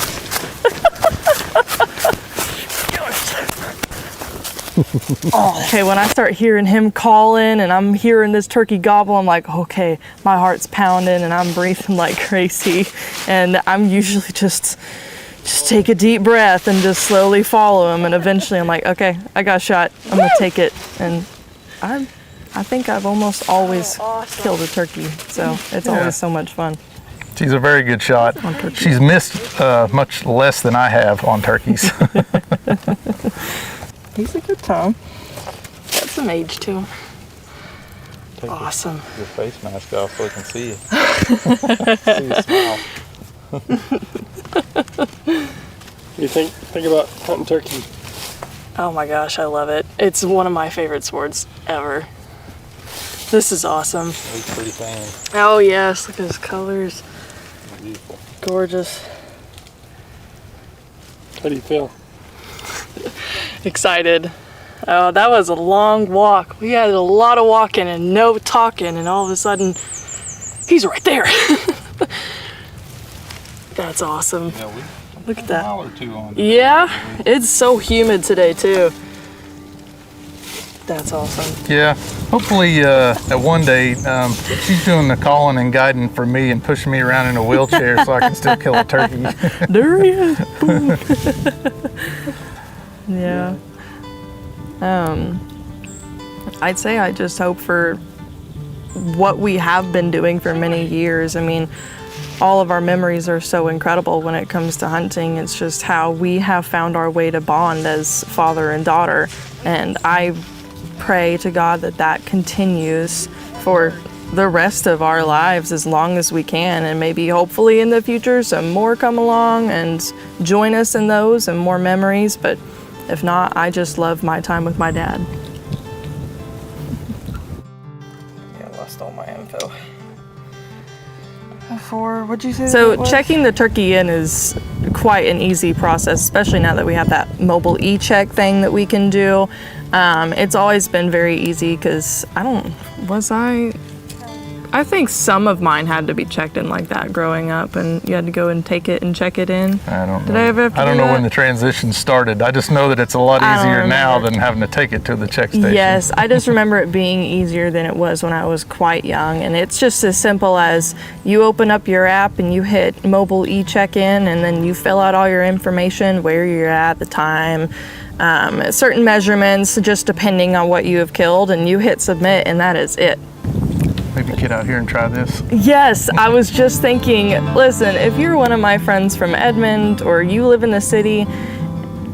Oh, okay, when I start hearing him calling and I'm hearing this turkey gobble, I'm like, okay, my heart's pounding and I'm breathing like crazy. And I'm usually just take a deep breath and just slowly follow him. And eventually I'm like, okay, I got a shot. I'm gonna take it. And I think I've almost always killed a turkey. So it's always so much fun. She's a very good shot. She's missed much less than I have on turkeys. He's a good Tom. Got some age to him. Take awesome. Your face mask off so I can see you. See you smile. You think about hunting turkey? Oh my gosh, I love it. It's one of my favorite sports ever. This is awesome. He's pretty fan. Oh yes, look at his colors. Beautiful. Gorgeous. How do you feel? Excited. Oh, that was a long walk. We had a lot of walking and no talking, and all of a sudden, he's right there. That's awesome. Yeah, look at that. An hour or two on. Yeah, it's so humid today too. That's awesome. Yeah, hopefully at one day she's doing the calling and guiding for me and pushing me around in a wheelchair so I can still kill a turkey. There he is. Boom. Yeah. I'd say I just hope for what we have been doing for many years. I mean, all of our memories are so incredible when it comes to hunting. It's just how we have found our way to bond as father and daughter. And I pray to God that that continues for the rest of our lives as long as we can, and maybe hopefully in the future some more come along and join us in those and more memories, but if not, I just love my time with my dad. Yeah, I lost all my info. What'd you say? So checking the turkey in is quite an easy process, especially now that we have that mobile e-check thing that we can do. It's always been very easy because I think some of mine had to be checked in like that growing up, and you had to go and take it and check it in. I don't know. Did I ever have to I don't do know that? when the transition started. I just know that it's a lot easier now than having to take it to the check station. Yes, I just remember it being easier than it was when I was quite young, and it's just as simple as you open up your app and you hit mobile e-check-in, and then you fill out all your information, where you're at, the time, certain measurements, just depending on what you have killed, and you hit submit, and that is it. Maybe get out here and try this. Yes, I was just thinking, listen, if you're one of my friends from Edmond or you live in the city,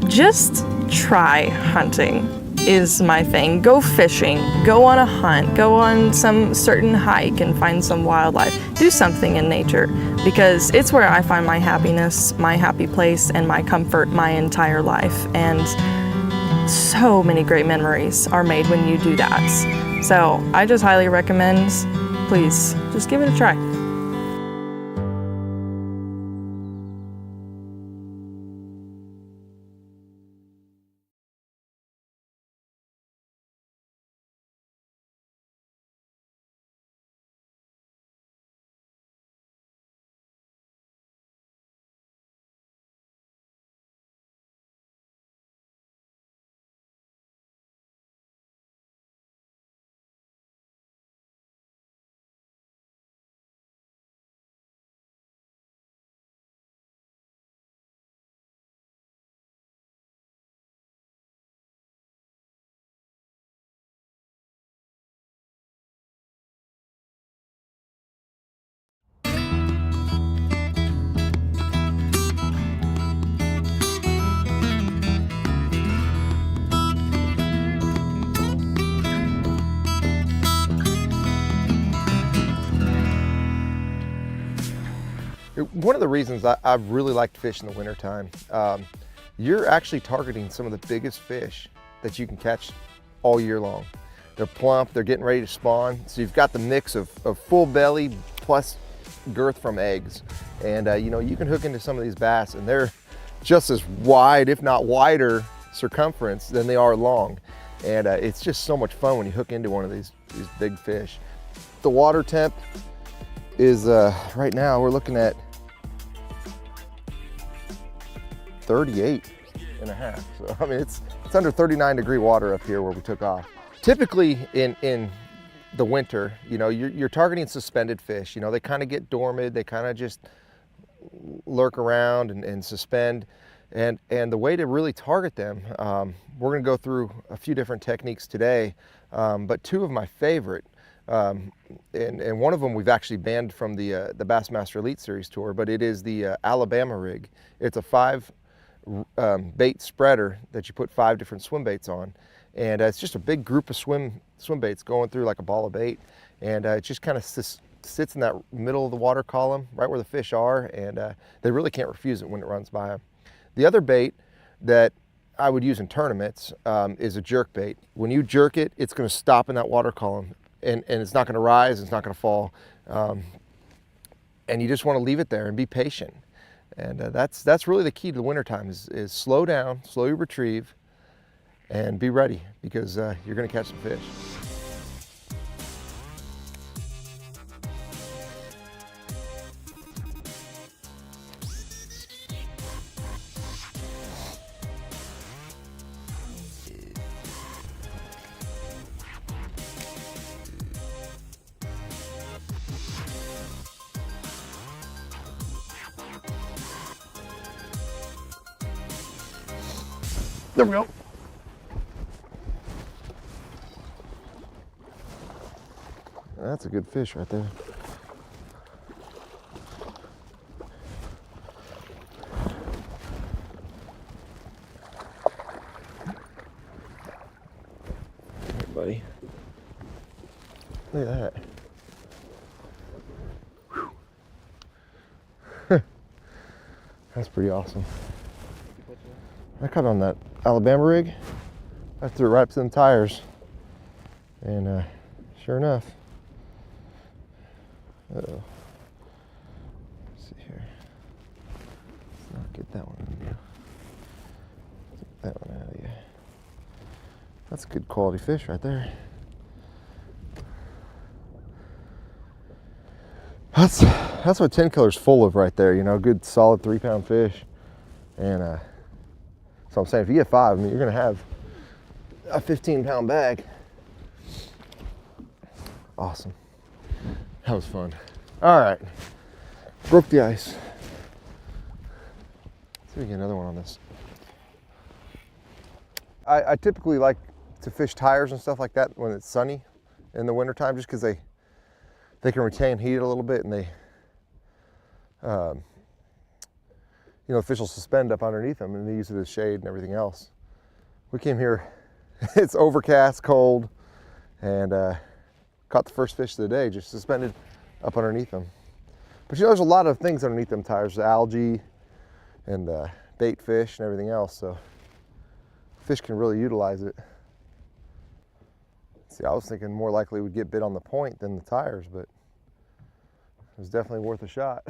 just try hunting is my thing. Go fishing, go on a hunt, go on some certain hike and find some wildlife. Do something in nature, because it's where I find my happiness, my happy place, and my comfort my entire life. And so many great memories are made when you do that. So I just highly recommend, please, just give it a try. One of the reasons I really like to fish in the wintertime, you're actually targeting some of the biggest fish that you can catch all year long. They're plump, they're getting ready to spawn, so you've got the mix of full belly plus girth from eggs. And you know, you can hook into some of these bass and they're just as wide, if not wider, circumference than they are long. And it's just so much fun when you hook into one of these big fish. The water temp is, right now we're looking at 38.5. So, I mean, it's under 39-degree water up here where we took off. Typically in the winter, you know, you're targeting suspended fish. You know, they kind of get dormant, they kind of just lurk around and suspend. And the way to really target them, we're gonna go through a few different techniques today, but two of my favorite, and one of them we've actually banned from the Bassmaster Elite Series Tour, but it is the Alabama rig. It's a 5 bait spreader that you put 5 different swim baits on, and it's just a big group of swim baits going through like a ball of bait, and it just kind of sits in that middle of the water column, right where the fish are, and they really can't refuse it when it runs by them. The other bait that I would use in tournaments is a jerk bait. When you jerk it, it's going to stop in that water column, and it's not going to rise, it's not going to fall, and you just want to leave it there and be patient. And that's really the key to the wintertime is slow down, slowly retrieve, and be ready, because you're going to catch some fish. There we go. That's a good fish right there. Hey, buddy. Look at that. That's pretty awesome. I caught on that Alabama rig. I threw it right up to them tires. And sure enough. Uh-oh. Let's see here. Let's not get that one out of you. Get that one out of you. That's good quality fish right there. That's what 10 killer's full of right there, you know, good solid 3-pound fish. And so I'm saying if you get 5, I mean, you're gonna have a 15-pound bag. Awesome. That was fun. All right, broke the ice. Let's see if we get another one on this. I typically like to fish tires and stuff like that when it's sunny in the wintertime, just because they can retain heat a little bit, and they, you know, the fish will suspend up underneath them and they use it as shade and everything else. We came here, it's overcast, cold, and caught the first fish of the day just suspended up underneath them. But you know, there's a lot of things underneath them tires, algae and bait fish and everything else, so fish can really utilize it. See, I was thinking more likely we'd get bit on the point than the tires, but it was definitely worth a shot.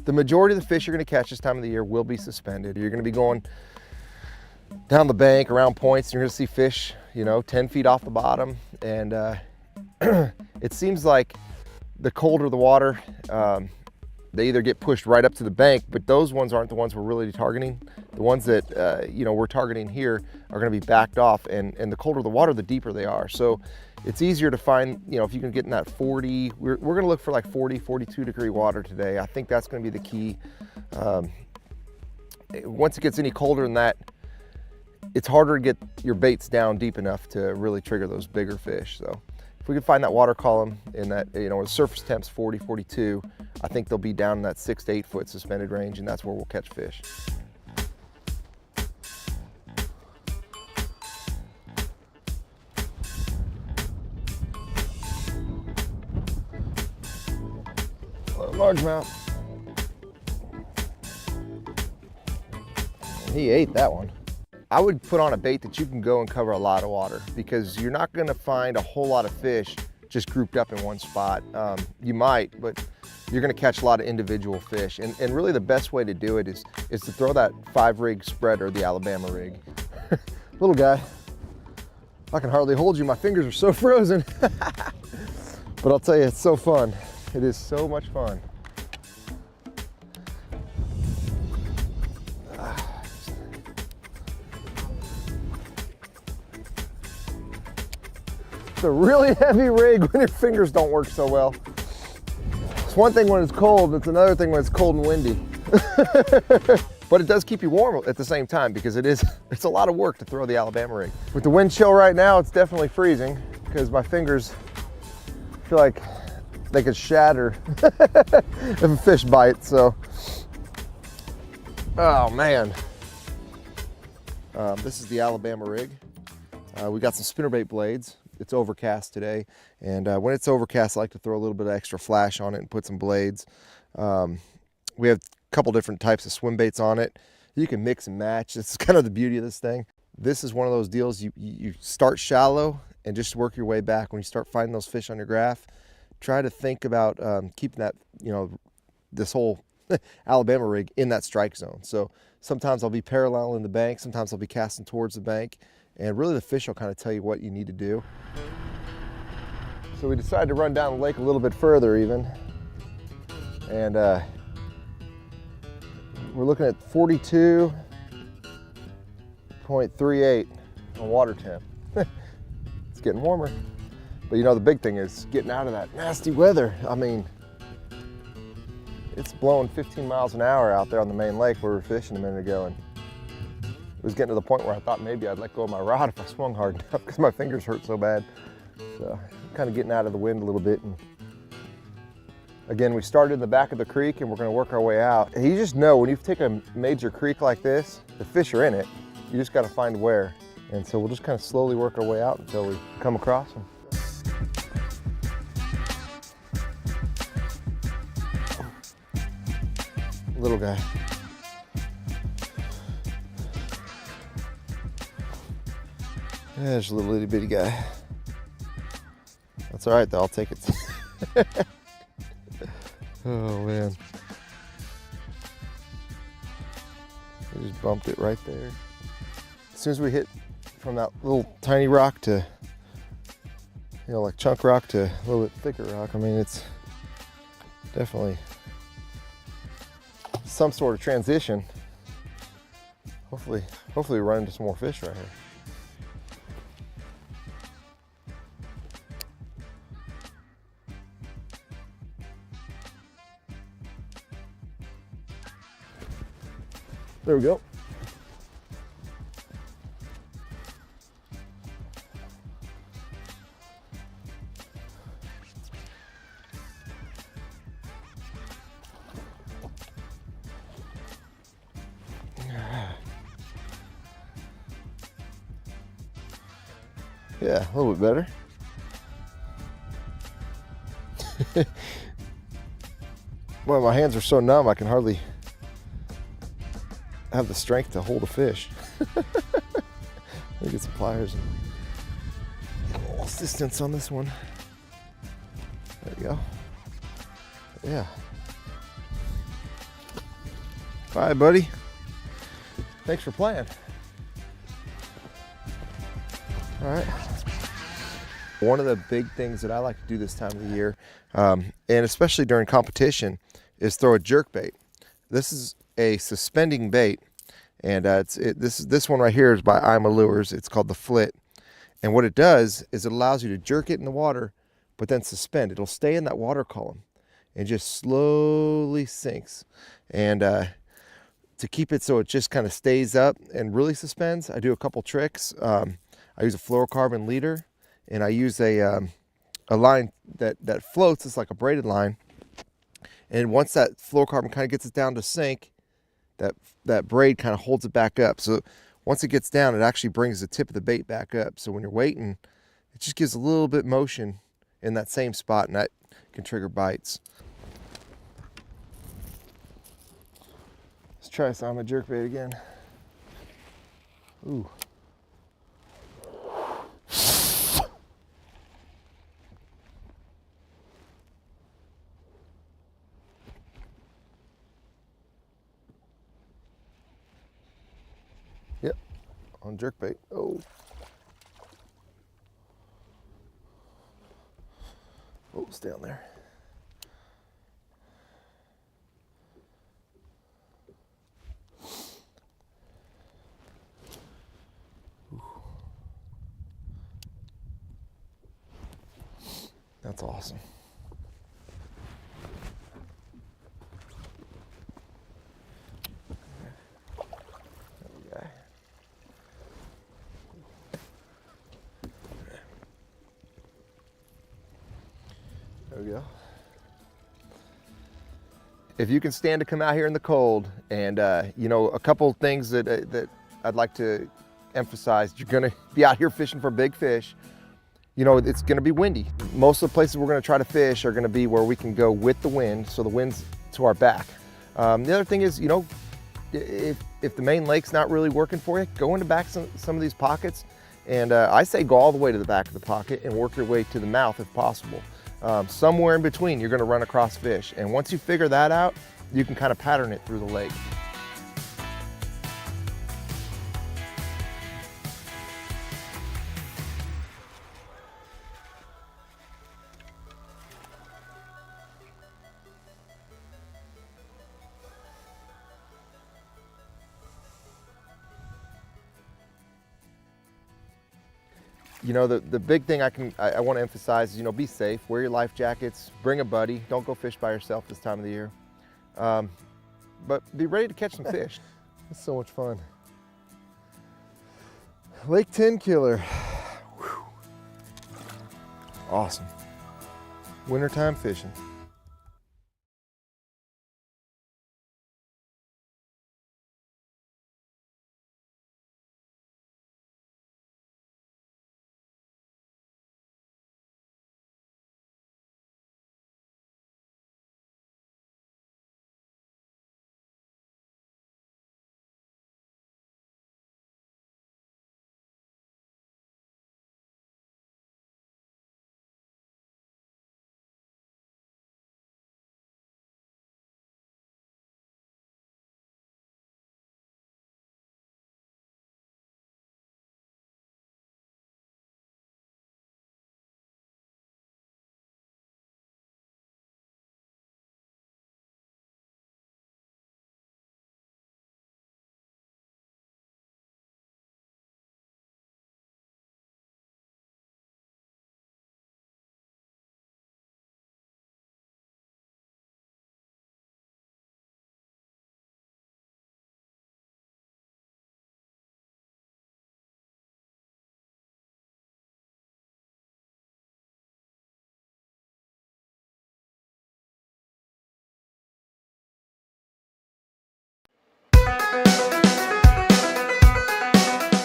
The majority of the fish you're gonna catch this time of the year will be suspended. You're gonna be going down the bank, around points, and you're gonna see fish, you know, 10 feet off the bottom. And it seems like the colder the water, they either get pushed right up to the bank, but those ones aren't the ones we're really targeting. The ones that, you know, we're targeting here are gonna be backed off, and the colder the water, the deeper they are. So it's easier to find, you know, if you can get in that 40, we're gonna look for like 40, 42 degree water today. I think that's gonna be the key. Once it gets any colder than that, it's harder to get your baits down deep enough to really trigger those bigger fish. So if we can find that water column in that, you know, the surface temp's 40, 42, I think they'll be down in that 6 to 8 foot suspended range, and that's where we'll catch fish. Largemouth. He ate that one. I would put on a bait that you can go and cover a lot of water, because you're not gonna find a whole lot of fish just grouped up in one spot. You might, but you're gonna catch a lot of individual fish. And really the best way to do it is to throw that 5-rig spreader, the Alabama rig. Little guy, I can hardly hold you, my fingers are so frozen. But I'll tell you, it's so fun. It is so much fun. It's a really heavy rig when your fingers don't work so well. It's one thing when it's cold, it's another thing when it's cold and windy. But it does keep you warm at the same time, because it's a lot of work to throw the Alabama rig. With the wind chill right now, it's definitely freezing, because my fingers feel like they could shatter if a fish bites. So, oh man. This is the Alabama rig. We got some spinnerbait blades. It's overcast today, and when it's overcast, I like to throw a little bit of extra flash on it and put some blades. We have a couple different types of swim baits on it. You can mix and match. It's kind of the beauty of this thing. This is one of those deals, you start shallow and just work your way back. When you start finding those fish on your graph, try to think about keeping that, you know, this whole Alabama rig in that strike zone. So sometimes I'll be paralleling the bank, sometimes I'll be casting towards the bank, and really the fish will kind of tell you what you need to do. So we decided to run down the lake a little bit further even, and we're looking at 42.38 on water temp. It's getting warmer. But you know, the big thing is getting out of that nasty weather. I mean, it's blowing 15 miles an hour out there on the main lake where we were fishing a minute ago, and it was getting to the point where I thought maybe I'd let go of my rod if I swung hard enough, because my fingers hurt so bad. So kind of getting out of the wind a little bit. And again, we started in the back of the creek and we're going to work our way out. And you just know when you take a major creek like this, the fish are in it. You just got to find where. And so we'll just kind of slowly work our way out until we come across them. Little guy. Yeah, there's a little itty bitty guy. That's all right though, I'll take it. Oh man. We just bumped it right there. As soon as we hit from that little tiny rock to, like chunk rock to a little bit thicker rock, I mean, it's definitely some sort of transition. Hopefully we run into some more fish right here. There we go. Yeah, a little bit better. Well, my hands are so numb I can hardly have the strength to hold a fish. Let me get some pliers and a little assistance on this one. There we go. Yeah. Bye, buddy. Thanks for playing. All right. One of the big things that I like to do this time of the year, and especially during competition, is throw a jerk bait. This is a suspending bait, and this one right here is by I'm Lures. It's called the Flit, and what it does is it allows you to jerk it in the water, but then suspend. It'll stay in that water column and just slowly sinks. And to keep it so it just kind of stays up and really suspends, I do a couple tricks. I use a fluorocarbon leader, and I use a line that floats. It's like a braided line. And once that fluorocarbon kind of gets it down to sink, that braid kind of holds it back up. So once it gets down, it actually brings the tip of the bait back up. So when you're waiting, it just gives a little bit motion in that same spot, and that can trigger bites. Let's try some jerkbait again. Ooh. Yep, on jerkbait. Oh. Oh, stay on there. Ooh. That's awesome. There we go. If you can stand to come out here in the cold, and a couple things that I'd like to emphasize: you're going to be out here fishing for big fish. It's going to be windy. Most of the places we're going to try to fish are going to be where we can go with the wind, so the wind's to our back. The other thing is, if the main lake's not really working for you, go into back some of these pockets, and I say go all the way to the back of the pocket and work your way to the mouth if possible. Somewhere in between, you're going to run across fish, and once you figure that out, you can kind of pattern it through the lake. The big thing I want to emphasize is, be safe, wear your life jackets, bring a buddy, don't go fish by yourself this time of the year. But be ready to catch some fish. It's so much fun. Lake 10 killer. Whew. Awesome. Wintertime fishing.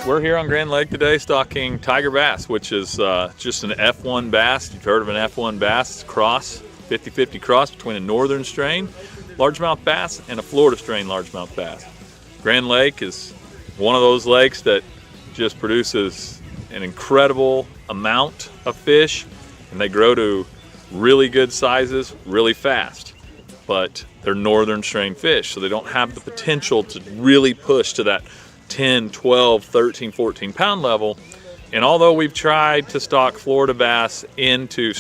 We're here on Grand Lake today stocking tiger bass, which is just an F1 bass. You've heard of an F1 bass. It's a cross, 50-50 cross between a northern strain largemouth bass and a Florida strain largemouth bass. Grand Lake is one of those lakes that just produces an incredible amount of fish, and they grow to really good sizes really fast. But they're northern strain fish, so they don't have the potential to really push to that 10, 12, 13, 14 pound level. And although we've tried to stock Florida bass into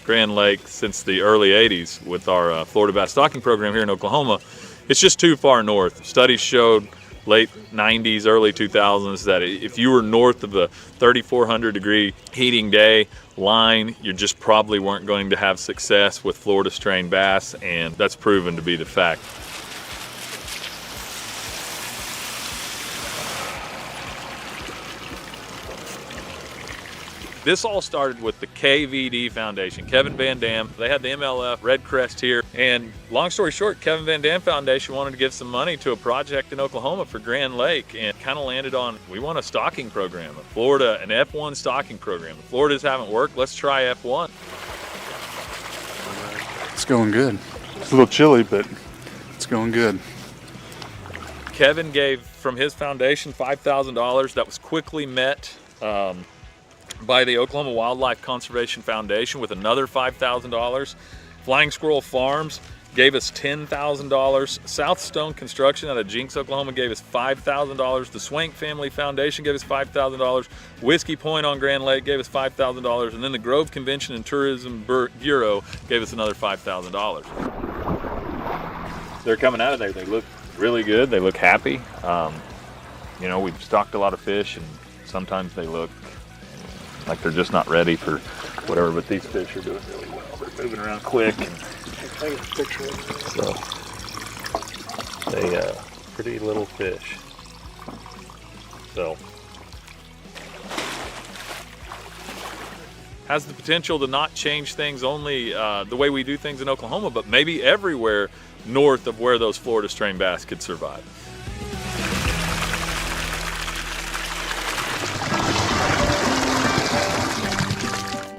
Grand Lake since the early 80s with our Florida bass stocking program here in Oklahoma, it's just too far north. Studies showed late 90s, early 2000s that if you were north of the 3,400 degree heating day line, you just probably weren't going to have success with Florida strain bass, and that's proven to be the fact. This all started with the KVD Foundation, Kevin Van Dam. They had the MLF Red Crest here, and long story short, Kevin Van Dam Foundation wanted to give some money to a project in Oklahoma for Grand Lake, and kind of landed on, we want a stocking program, an F1 stocking program. The Floridas haven't worked, let's try F1. It's going good. It's a little chilly, but it's going good. Kevin gave from his foundation $5,000. That was quickly met by the Oklahoma Wildlife Conservation Foundation with another $5,000. Flying Squirrel Farms gave us $10,000. South Stone Construction out of Jinx, Oklahoma gave us $5,000. The Swank Family Foundation gave us $5,000. Whiskey Point on Grand Lake gave us $5,000. And then the Grove Convention and Tourism Bureau gave us another $5,000. They're coming out of there. They look really good. They look happy. You know, we've stocked a lot of fish, and sometimes they look like they're just not ready for whatever, but these fish are doing really well. They're moving around quick. So, they pretty little fish. So, has the potential to not change things only the way we do things in Oklahoma, but maybe everywhere north of where those Florida strain bass could survive.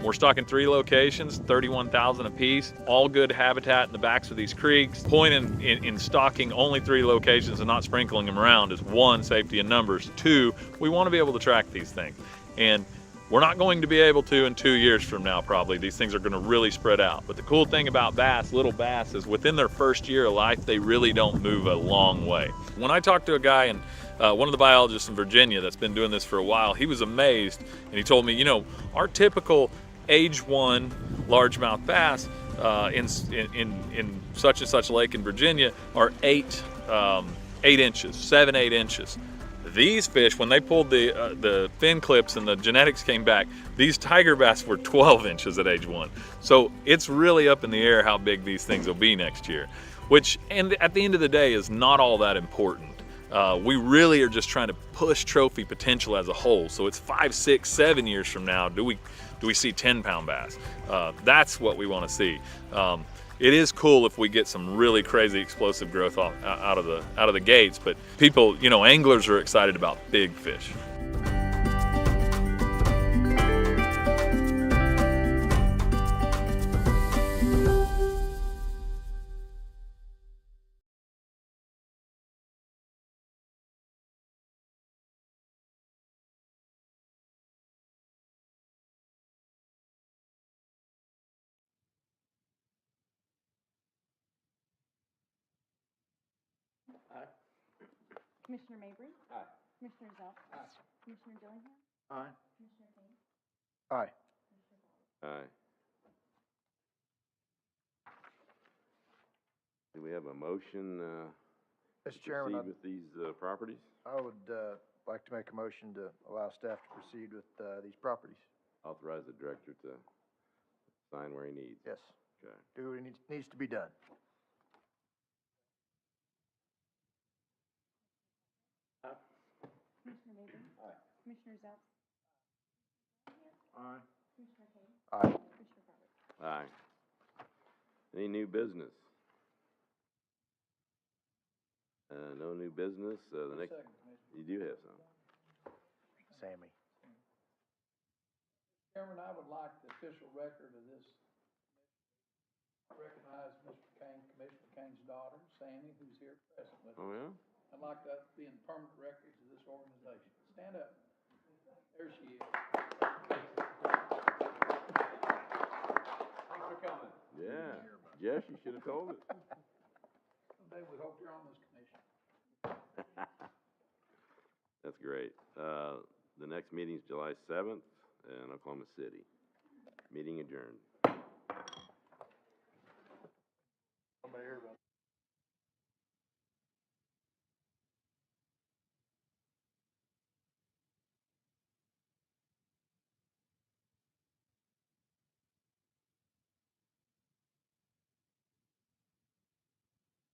We're stocking 3 locations, 31,000 apiece, all good habitat in the backs of these creeks. Point in stocking only 3 locations and not sprinkling them around is 1, safety in numbers. 2, we want to be able to track these things. And we're not going to be able to in 2 years from now, probably. These things are going to really spread out. But the cool thing about bass, little bass, is within their first year of life, they really don't move a long way. When I talked to a guy, and one of the biologists in Virginia that's been doing this for a while, he was amazed, and he told me, you know, our typical age 1 largemouth bass in such and such lake in Virginia are 8 inches, 7, 8 inches. These fish, when they pulled the fin clips and the genetics came back, these tiger bass were 12 inches at age 1. So it's really up in the air how big these things will be next year, which, and at the end of the day, is not all that important. We really are just trying to push trophy potential as a whole. So it's 5, 6, 7 years from now, do we see 10-pound bass? That's what we want to see. It is cool if we get some really crazy explosive growth out of the gates, but people, you know, anglers are excited about big fish. Aye. Commissioner Mabry? Aye. Commissioner Zelf? Aye. Commissioner Dillingham? Aye. Commissioner Kane? Aye. Aye. Do we have a motion to Mr. Chairman, proceed with these properties? I would like to make a motion to allow staff to proceed with these properties. Authorize the director to sign where he needs. Yes. Okay. Do what needs to be done. Commissioner Mabry? Aye. Commissioner Zelf? Aye. Commissioner Kane? Aye. Commissioner Roberts? Aye. Any new business? No new business. The next. You do have some. Sammy. Chairman, I would like the official record of this. Recognize Mr. Kane, Commissioner Kane's daughter, Sammy, who's here present with us. Oh, yeah? I'd like that to be in permanent records of this organization. Stand up. There she is. Thanks for coming. Yeah. Jeff, you should have told it. Someday we hope you're on this commission. That's great. The next meeting is July 7th in Oklahoma City. Meeting adjourned. Mayor,